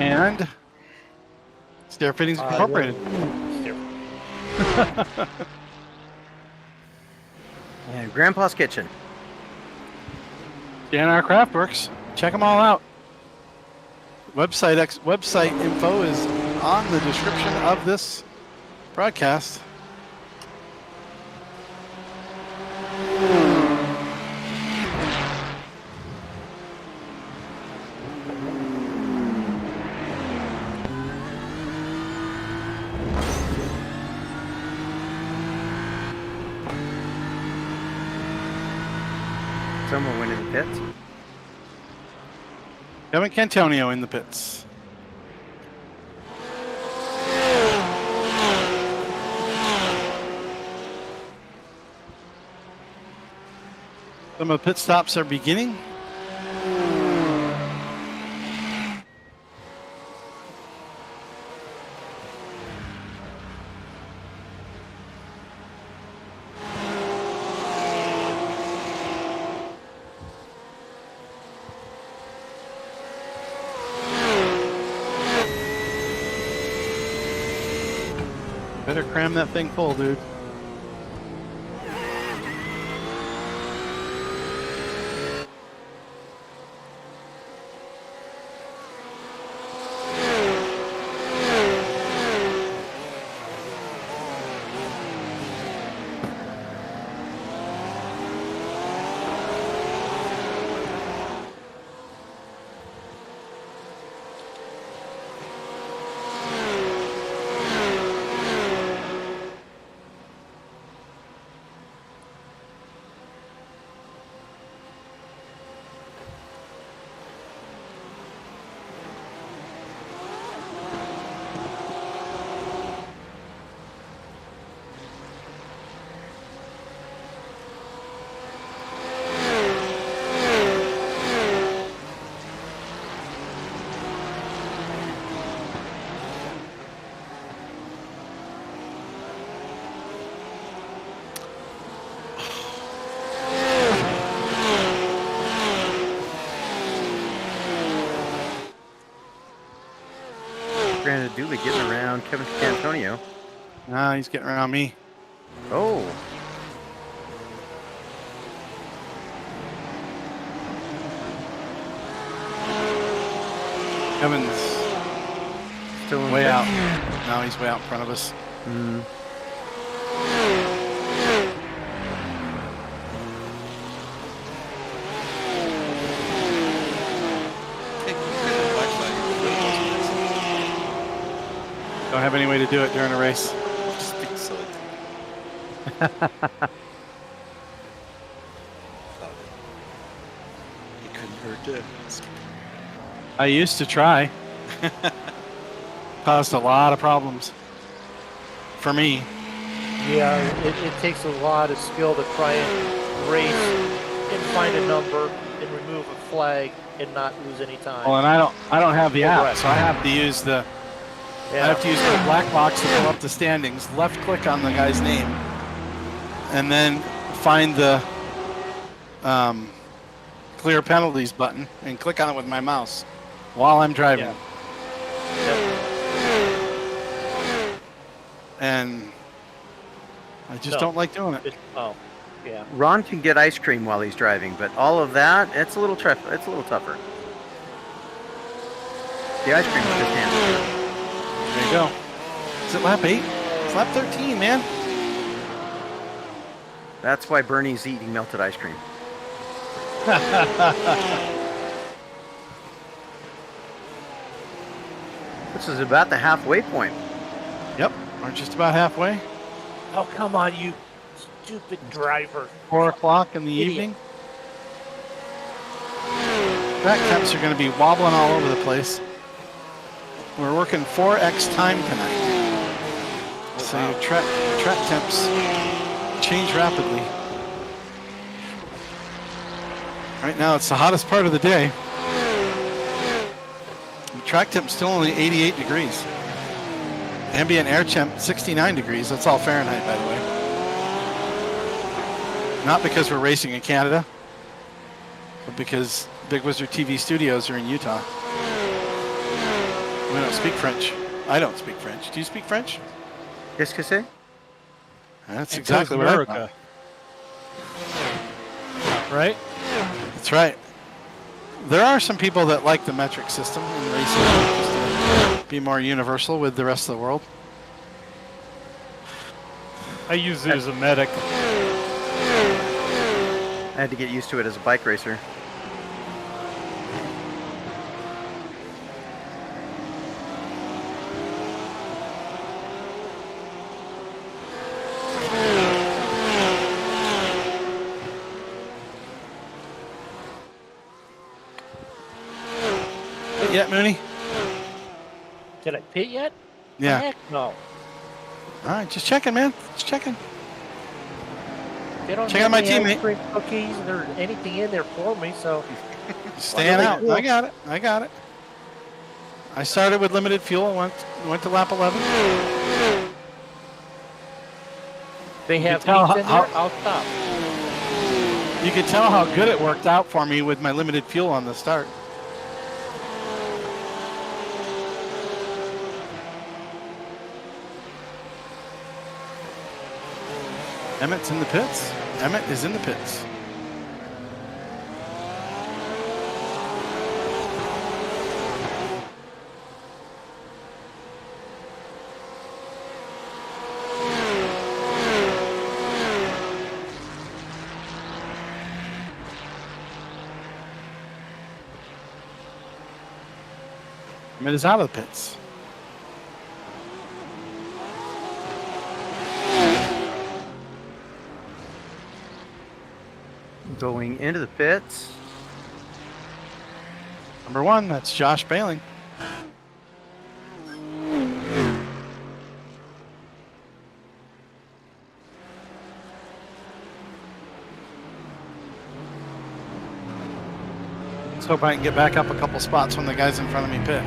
And Stair Fittings Incorporated. And Grandpa's Kitchen. JNR Craftworks. Check them all out. Website info is on the description of this broadcast. Someone went in the pits. Kevin Cantonio in the pits. Some of the pit stops are beginning. Better cram that thing full, dude. Brandon Dooley getting around Kevin Antonio. Nah, he's getting around me. Oh. Kevin's Still in way fifth. out. No, he's way out in front of us. Mm. Don't have any way to do it during a race. Just being silly. You couldn't hurt it. I used to try. Caused a lot of problems. For me. Yeah, it takes a lot of skill to try and race and find a number and remove a flag and not lose any time. Well, and I don't have the app, Correct. so I have to use the I have to use the black box to pull up the standings, left click on the guy's name, and then find the clear penalties button and click on it with my mouse while I'm driving. Yeah. And I just don't like doing it. Oh, yeah. Ron can get ice cream while he's driving, but all of that, it's a little tougher. It's a little tougher. The ice cream is just handled. There you go. Is it lap 8? It's lap 13, man. That's why Bernie's eating melted ice cream. This is about the halfway point. Yep, we're just about halfway. Oh, come on, you stupid driver. 4 o'clock in the Idiot. evening. Track temps are going to be wobbling all over the place. We're working 4x time tonight. So your track temps change rapidly. Right now it's the hottest part of the day. The track temp's still only 88 degrees. Ambient air temp 69 degrees. That's all Fahrenheit, by the way. Not because we're racing in Canada, but because Bigg Wizurd TV studios are in Utah. We don't speak French. I don't speak French. Do you speak French? Qu'est-ce que c'est? That's exactly what I thought. Right? That's right. There are some people that like the metric system in racing, just to be more universal with the rest of the world. I use it as a medic. I had to get used to it as a bike racer. Yet, Mooney? Did I pit yet? Yeah. Heck no. All right, just checking, man. Just checking. They don't Check have out my any teammate. ice cream cookies or anything in there for me, so. Staying out. I got it. I got it. I started with limited fuel. I went to lap 11. They have tell things in how- there, I'll stop. You can tell how good it worked out for me with my limited fuel on the start. Emmett's in the pits. Emmett is in the pits. Emmett is out of the pits. Going into the pits. Number 1, that's Josh Bailing. Let's hope I can get back up a couple spots when the guys in front of me pit.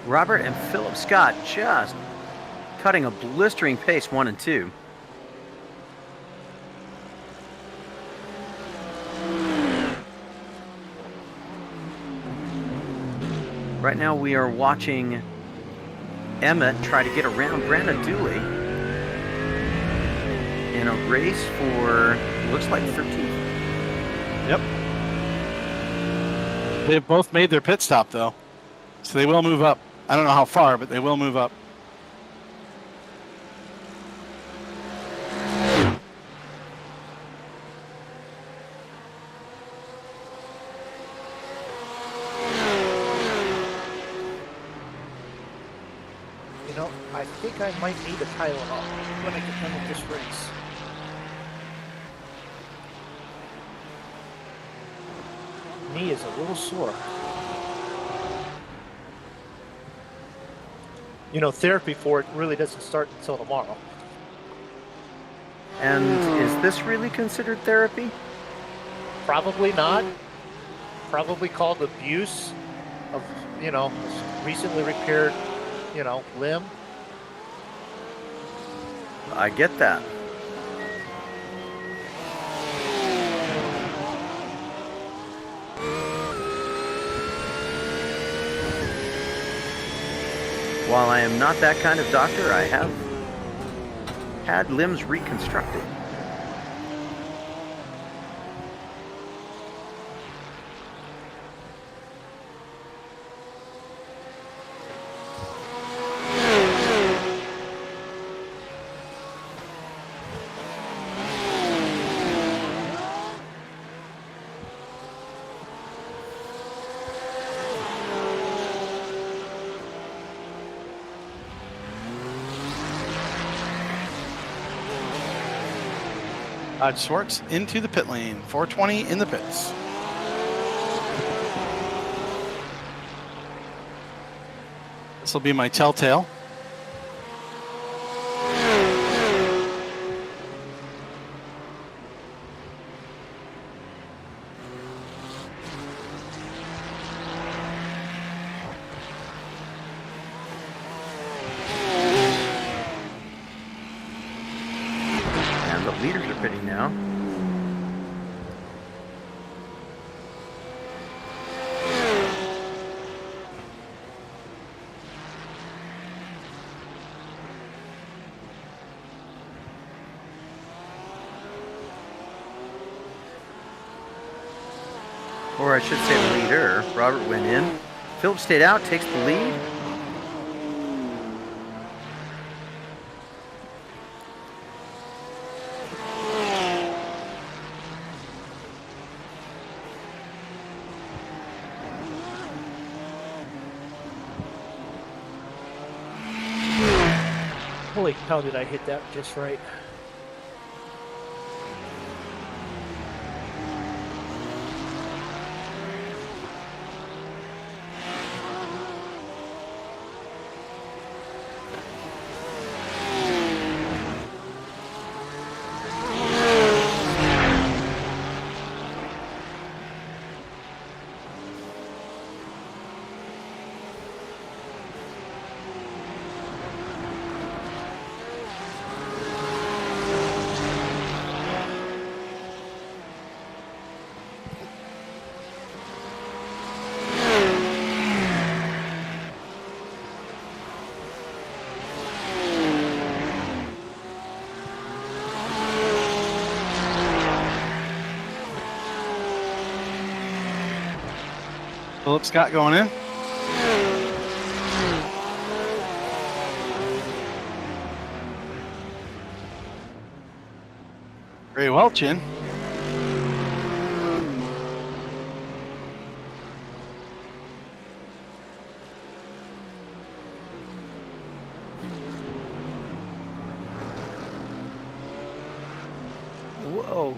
Robert and Philip Scott just cutting a blistering pace, 1 and 2. Right now we are watching Emmett try to get around Brandon Dooley in a race for, looks like 13th. Yep. They've both made their pit stop, though. So they will move up. I don't know how far, but they will move up. You know, I think I might need a Tylenol when I get done with this race. Knee is a little sore. You know, therapy for it really doesn't start until tomorrow. And is this really considered therapy? Probably not. Probably called abuse of, you know, recently repaired, you know, limb. I get that. While I am not that kind of doctor, I have had limbs reconstructed. Schwartz into the pit lane. 420 in the pits. This will be my telltale. Leaders are pitting now. Or I should say leader. Robert went in. Philip stayed out, takes the lead. Holy cow, did I hit that just right? Philip Scott going in. Ray Welch in. Whoa.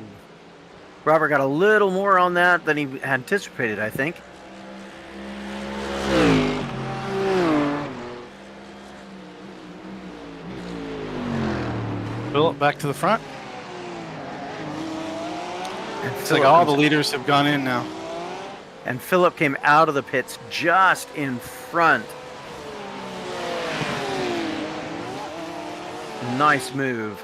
Robert got a little more on that than he anticipated, I think. Philip back to the front. It's like Phillip all the leaders have gone in now. And Philip came out of the pits just in front. Nice move.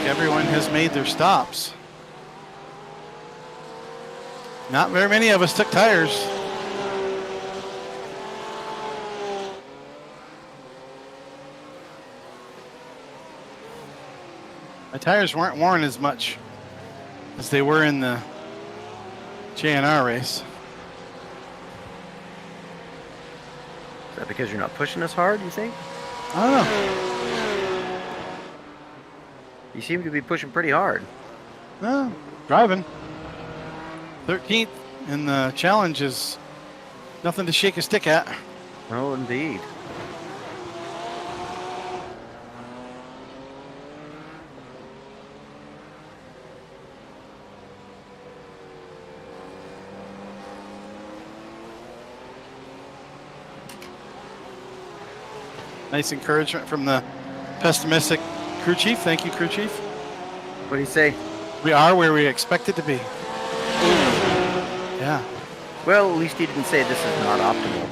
Everyone has made their stops. Not very many of us took tires. My tires weren't worn as much as they were in the JNR race. Is that because you're not pushing as hard, you think? I don't know. You seem to be pushing pretty hard. No, driving. 13th in the challenge is nothing to shake a stick at. Oh, indeed. Nice encouragement from the pessimistic crew chief. Thank you, crew chief. What do you say? We are where we expected to be. Yeah. Well, at least he didn't say this is not optimal.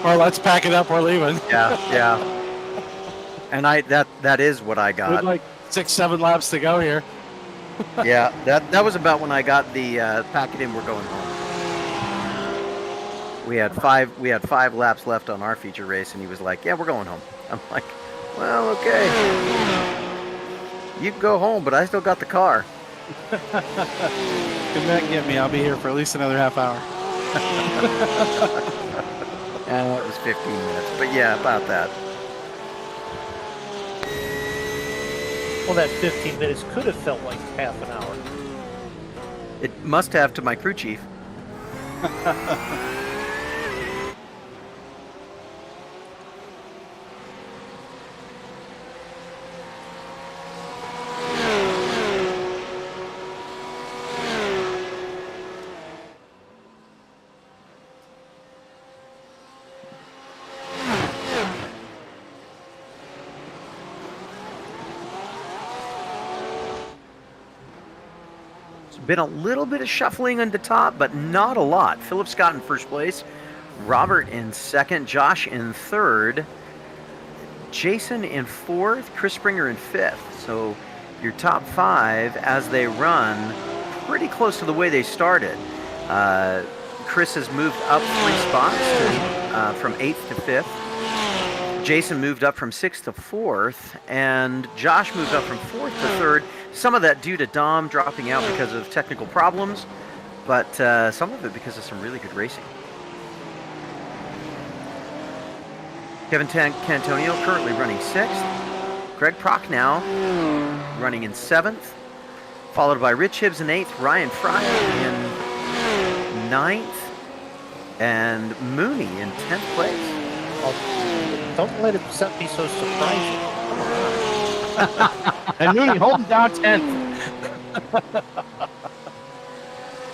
or let's pack it up, we're leaving. Yeah, yeah. And that is what I got. With like 6-7 laps to go here. Yeah, that was about when I got the pack it in, we're going home. We had five laps left on our feature race, and he was like, "Yeah, we're going home." I'm like, "Well, okay. You can go home, but I still got the car." Come back and get me. I'll be here for at least another half hour. And it was 15 minutes, but yeah, about that. Well, that 15 minutes could have felt like half an hour. It must have to my crew chief. Been a little bit of shuffling on the top, but not a lot. Philip Scott in first place, Robert in second, Josh in third, Jason in fourth, Chris Springer in fifth. So your top five as they run pretty close to the way they started. Chris has moved up 3 spots from 8th to 5th. Jason moved up from 6th to 4th, and Josh moved up from 4th to 3rd. Some of that due to Dom dropping out because of technical problems, but some of it because of some really good racing. Kevin Cantonio currently running 6th. Greg Prochnow running in 7th, followed by Rich Hibbs in 8th, Ryan Fry in 9th, and Mooney in 10th place. Oh, don't let it be so surprising. And Mooney holding down 10th.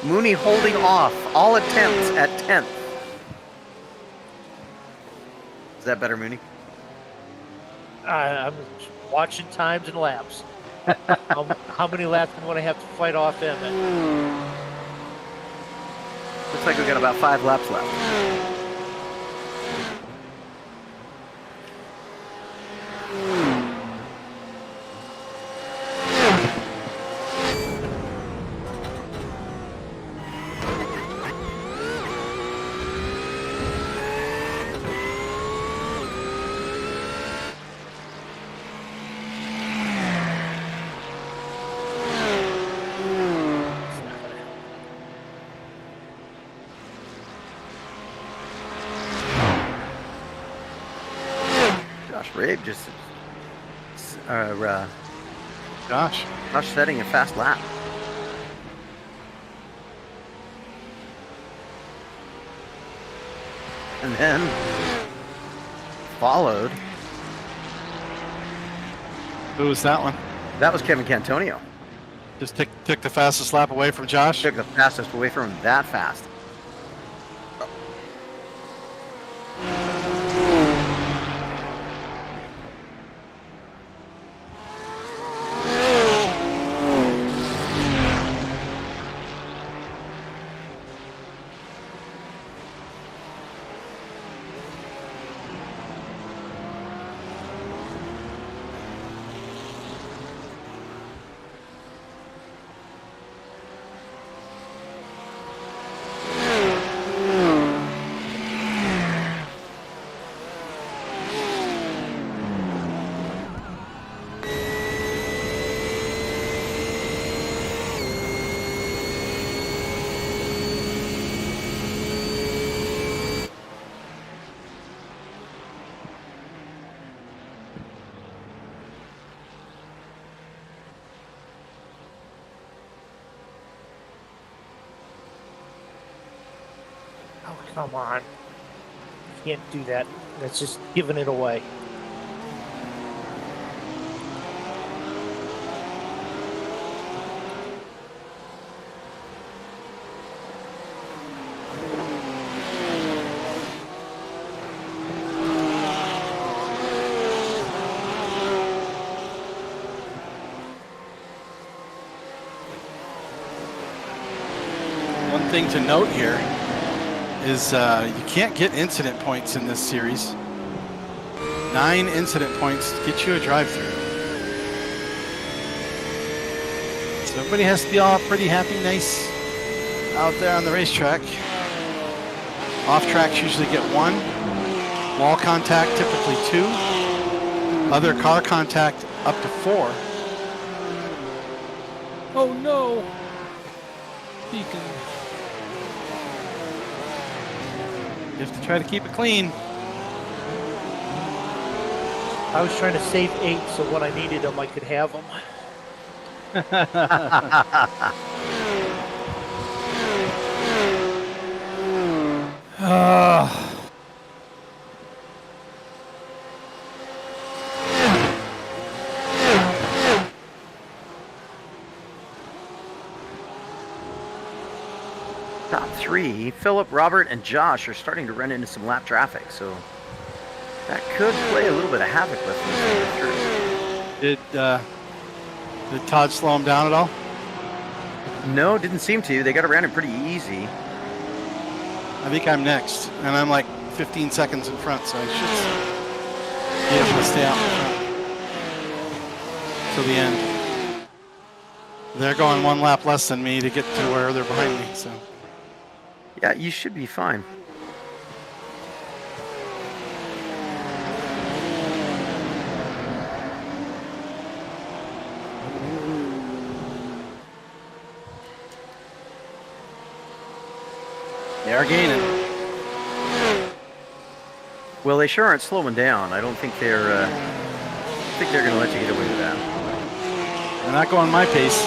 Mooney holding off all attempts at 10th. Is that better, Mooney? I'm watching times and laps. How many laps would I have to fight off him? Looks like we got about 5 laps left. Rabe just Josh setting a fast lap. And then followed. Who was that one? That was Kevin Cantonio. Just took the fastest lap away from Josh. Took the fastest away from him that fast. Oh, come on. Can't do that. That's just giving it away. One thing to note here is you can't get incident points in this series. 9 incident points to get you a drive-through. So everybody has to be all pretty happy, nice out there on the racetrack. Off tracks usually get 1. Wall contact typically 2. Other car contact up to 4. Oh no! Beacon. You have to try to keep it clean. I was trying to save 8 so when I needed them, I could have them. Top 3, Philip, Robert, and Josh are starting to run into some lap traffic, so that could play a little bit of havoc with them. Did Todd slow him down at all? No, didn't seem to. They got around it pretty easy. I think I'm next, and I'm like 15 seconds in front, so I should be able to stay out in front till the end. They're going 1 lap less than me to get to where they're behind me, so. Yeah, you should be fine. They are gaining. Well, they sure aren't slowing down. I don't think they're going to let you get away with that. They're not going my pace.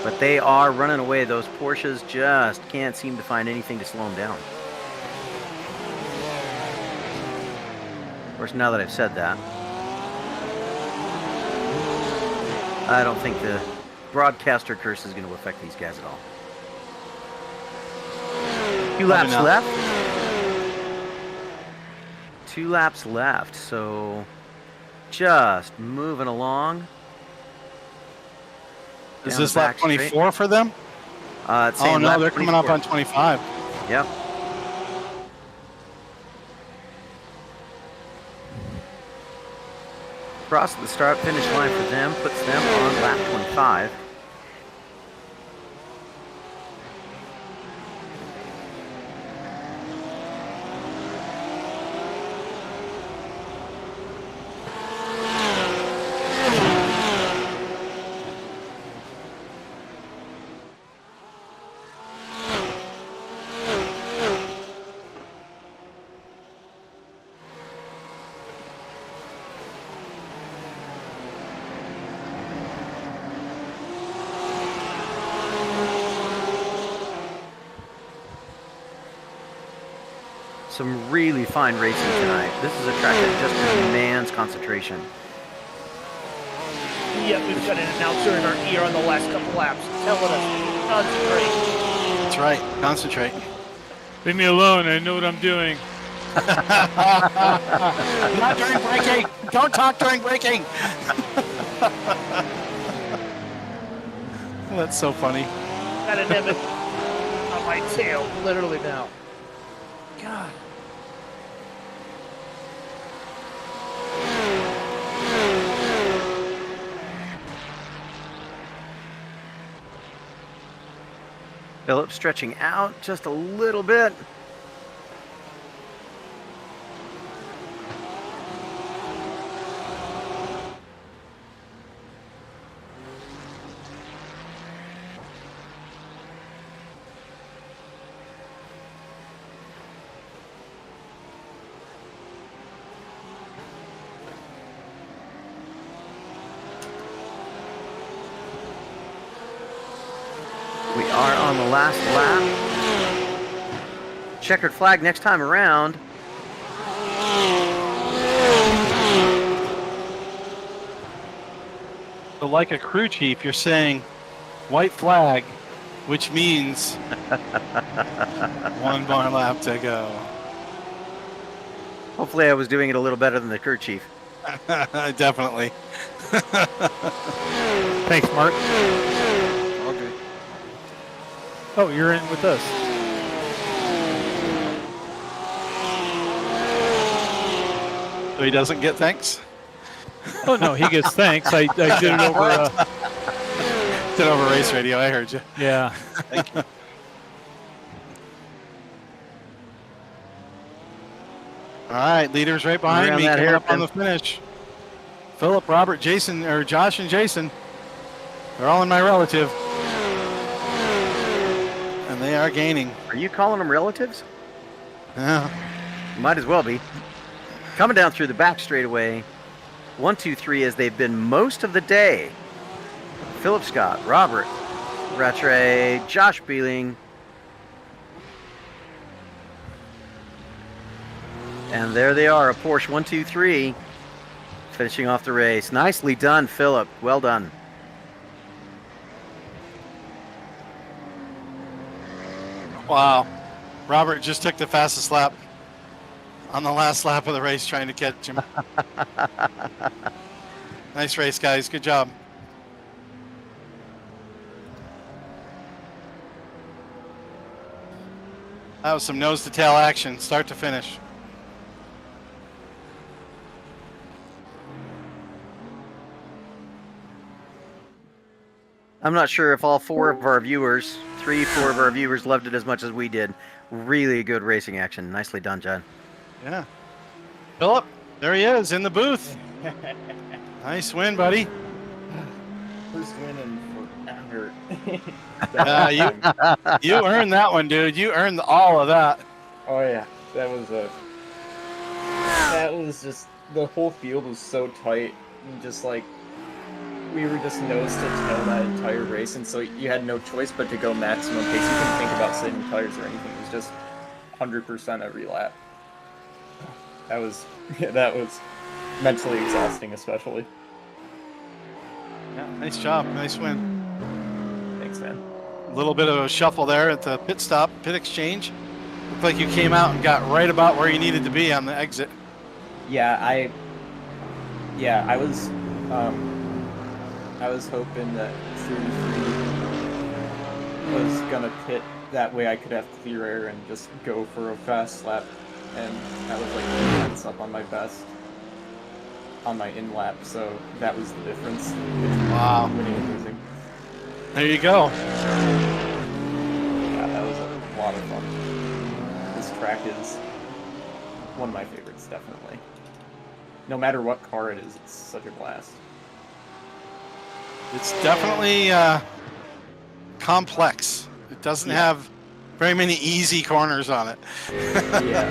But they are running away. Those Porsches just can't seem to find anything to slow them down. Of course, now that I've said that, I don't think the broadcaster curse is going to affect these guys at all. 2 laps left. 2 laps left, so just moving along. Is this lap 24 for them? Oh no, they're coming up on 25. Yep. Cross the start finish line for them puts them on lap 25. Some really fine racing tonight. This is a track that just demands concentration. yet we've got an announcer in our ear on the last couple laps telling us, concentrate. That's right. Concentrate. Leave me alone. I know what I'm doing. Not during braking. Don't talk during braking. That's so funny. Got an Emmett on my tail, literally now. God. Philip stretching out just a little bit. We are on the last lap. Checkered flag next time around. So like a crew chief, you're saying white flag, which means one more lap to go. Hopefully I was doing it a little better than the crew chief. Definitely. Thanks, Mark. Okay. Oh, you're in with us. So he doesn't get thanks? Oh no, he gets thanks. I did it over. Did over race radio, I heard you. Yeah. Thank you. All right, leaders right behind Around me, that coming up hairpin. on the finish. Philip, Robert, Jason, or Josh and Jason. They're all in my relative. And they are gaining. Are you calling them relatives? Yeah. Might as well be. Coming down through the back straightaway. 1, 2, 3 as they've been most of the day. Philip Scott, Robert Rattray, Josh Beeling. And there they are, a Porsche 1, 2, 3. Finishing off the race. Nicely done, Philip. Well done. Wow. Robert just took the fastest lap on the last lap of the race trying to catch him. Nice race, guys. Good job. That was some nose to tail action, start to finish. I'm not sure if all 4 of our viewers, 3, 4 of our viewers loved it as much as we did. Really good racing action. Nicely done, John. Yeah. Philip, there he is in the booth. Nice win, buddy. First win in forever. You earned that one, dude. You earned all of that. Oh yeah, that was just, the whole field was so tight, and just like, we were just nose to tail that entire race, and so you had no choice but to go maximum pace. You couldn't think about saving tires or anything. It was just 100% every lap. That was mentally exhausting, especially. Yeah, nice job. Nice win. Thanks, man. A little bit of a shuffle there at the pit stop, pit exchange. Looked like you came out and got right about where you needed to be on the exit. Yeah, I was hoping that 33 was gonna pit, that way I could have clear air and just go for a fast lap, and I was like 2 minutes up on my best on my in lap, so that was the difference between winning and losing. There you go. Yeah, that was a lot of fun. This track is one of my favorites, definitely. No matter what car it is, it's such a blast. It's definitely complex. It doesn't have very many easy corners on it. Yeah.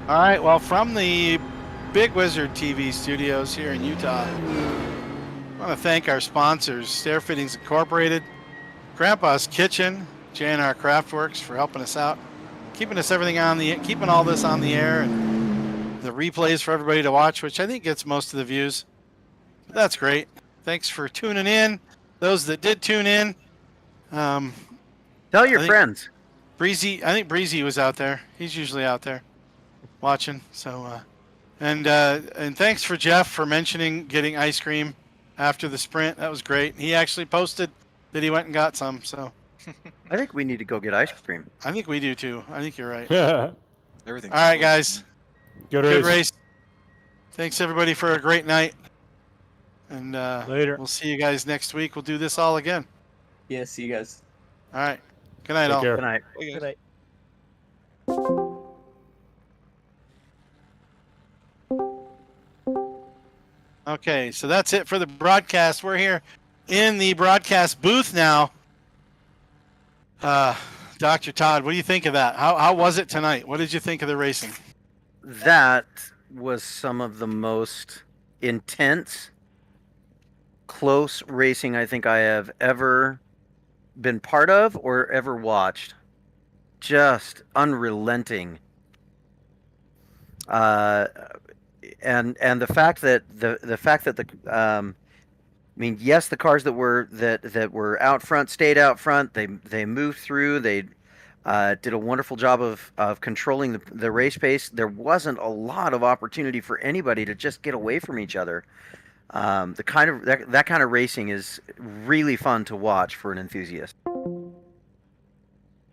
All right, well, from the Bigg Wizurd TV studios here in Utah, I want to thank our sponsors, Stair Fittings Incorporated, Grandpa's Kitchen, JNR Craftworks for helping us out, keeping all this on the air, and the replays for everybody to watch, which I think gets most of the views. But that's great. Thanks for tuning in. Those that did tune in. Tell your friends. I think Breezy was out there. He's usually out there watching. So, and thanks for Jeff for mentioning getting ice cream after the sprint. That was great. He actually posted that he went and got some. So, I think we need to go get ice cream. I think we do too. I think you're right. Everything. All right, guys. Good race. Thanks everybody for a great night. And Later. We'll see you guys next week. We'll do this all again. Yeah, see you guys. All right. Good night, Take all. care. Good night. Good night. Okay, so that's it for the broadcast. We're here in the broadcast booth now. Dr. Todd, what do you think of that? How was it tonight? What did you think of the racing? That was some of the most intense, close racing I think I have ever been part of or ever watched. Just unrelenting. And the fact that I mean, yes, the cars that were out front stayed out front. They moved through. They did a wonderful job of controlling the race pace. There wasn't a lot of opportunity for anybody to just get away from each other. That kind of racing is really fun to watch for an enthusiast. Moving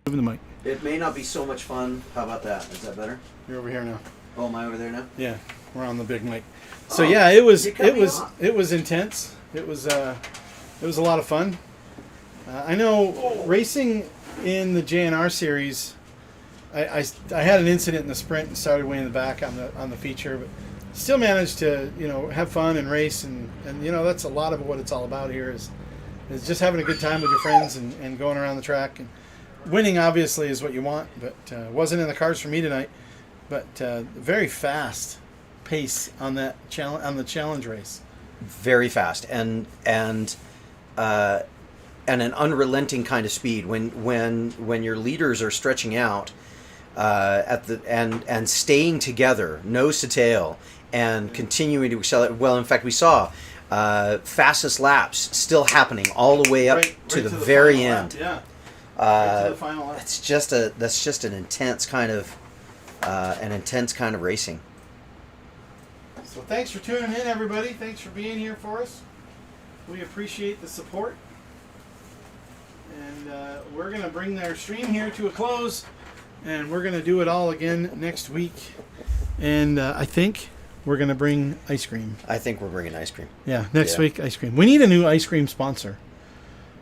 the mic. It may not be so much fun. How about that? Is that better? You're over here now. Oh, am I over there now? Yeah, we're on the big mic. So yeah, it was intense. It was a lot of fun. I know racing in the JNR series. I had an incident in the sprint and started way in the back on the feature, but still managed to have fun and race and that's a lot of what it's all about here is just having a good time with your friends and going around the track and winning obviously is what you want, but wasn't in the cards for me tonight. But very fast pace on the challenge race. Very fast and an unrelenting kind of speed when your leaders are stretching out and staying together nose to tail and continuing to accelerate. Well, in fact, we saw fastest laps still happening all the way up to the very end. Lap, yeah. To the final lap. That's just an intense kind of racing. So thanks for tuning in, everybody. Thanks for being here for us. We appreciate the support. And we're going to bring our stream here to a close. And we're going to do it all again next week. And I think we're going to bring ice cream. I think we're bringing ice cream. Yeah, next week, ice cream. We need a new ice cream sponsor.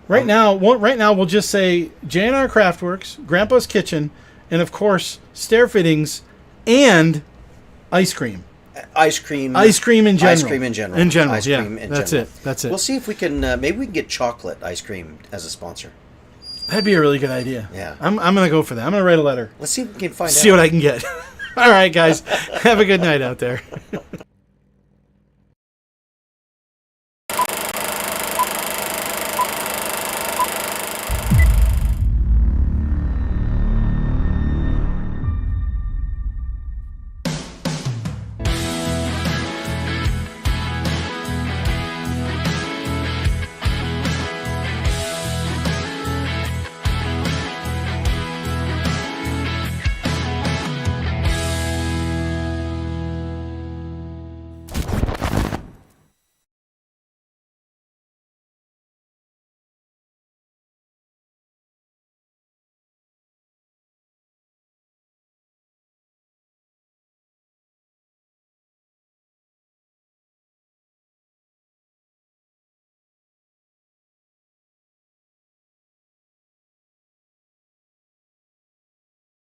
Right now, we'll just say JNR Craftworks, Grandpa's Kitchen, and of course, stair fittings and ice cream. Ice cream in general. Ice cream in general. Ice cream in That's general. it. That's it. We'll see if we can. Maybe we can get chocolate ice cream as a sponsor. That'd be a really good idea. Yeah. I'm gonna go for that. I'm gonna write a letter. Let's see if we can find out. See what I can get. All right, guys. Have a good night out there.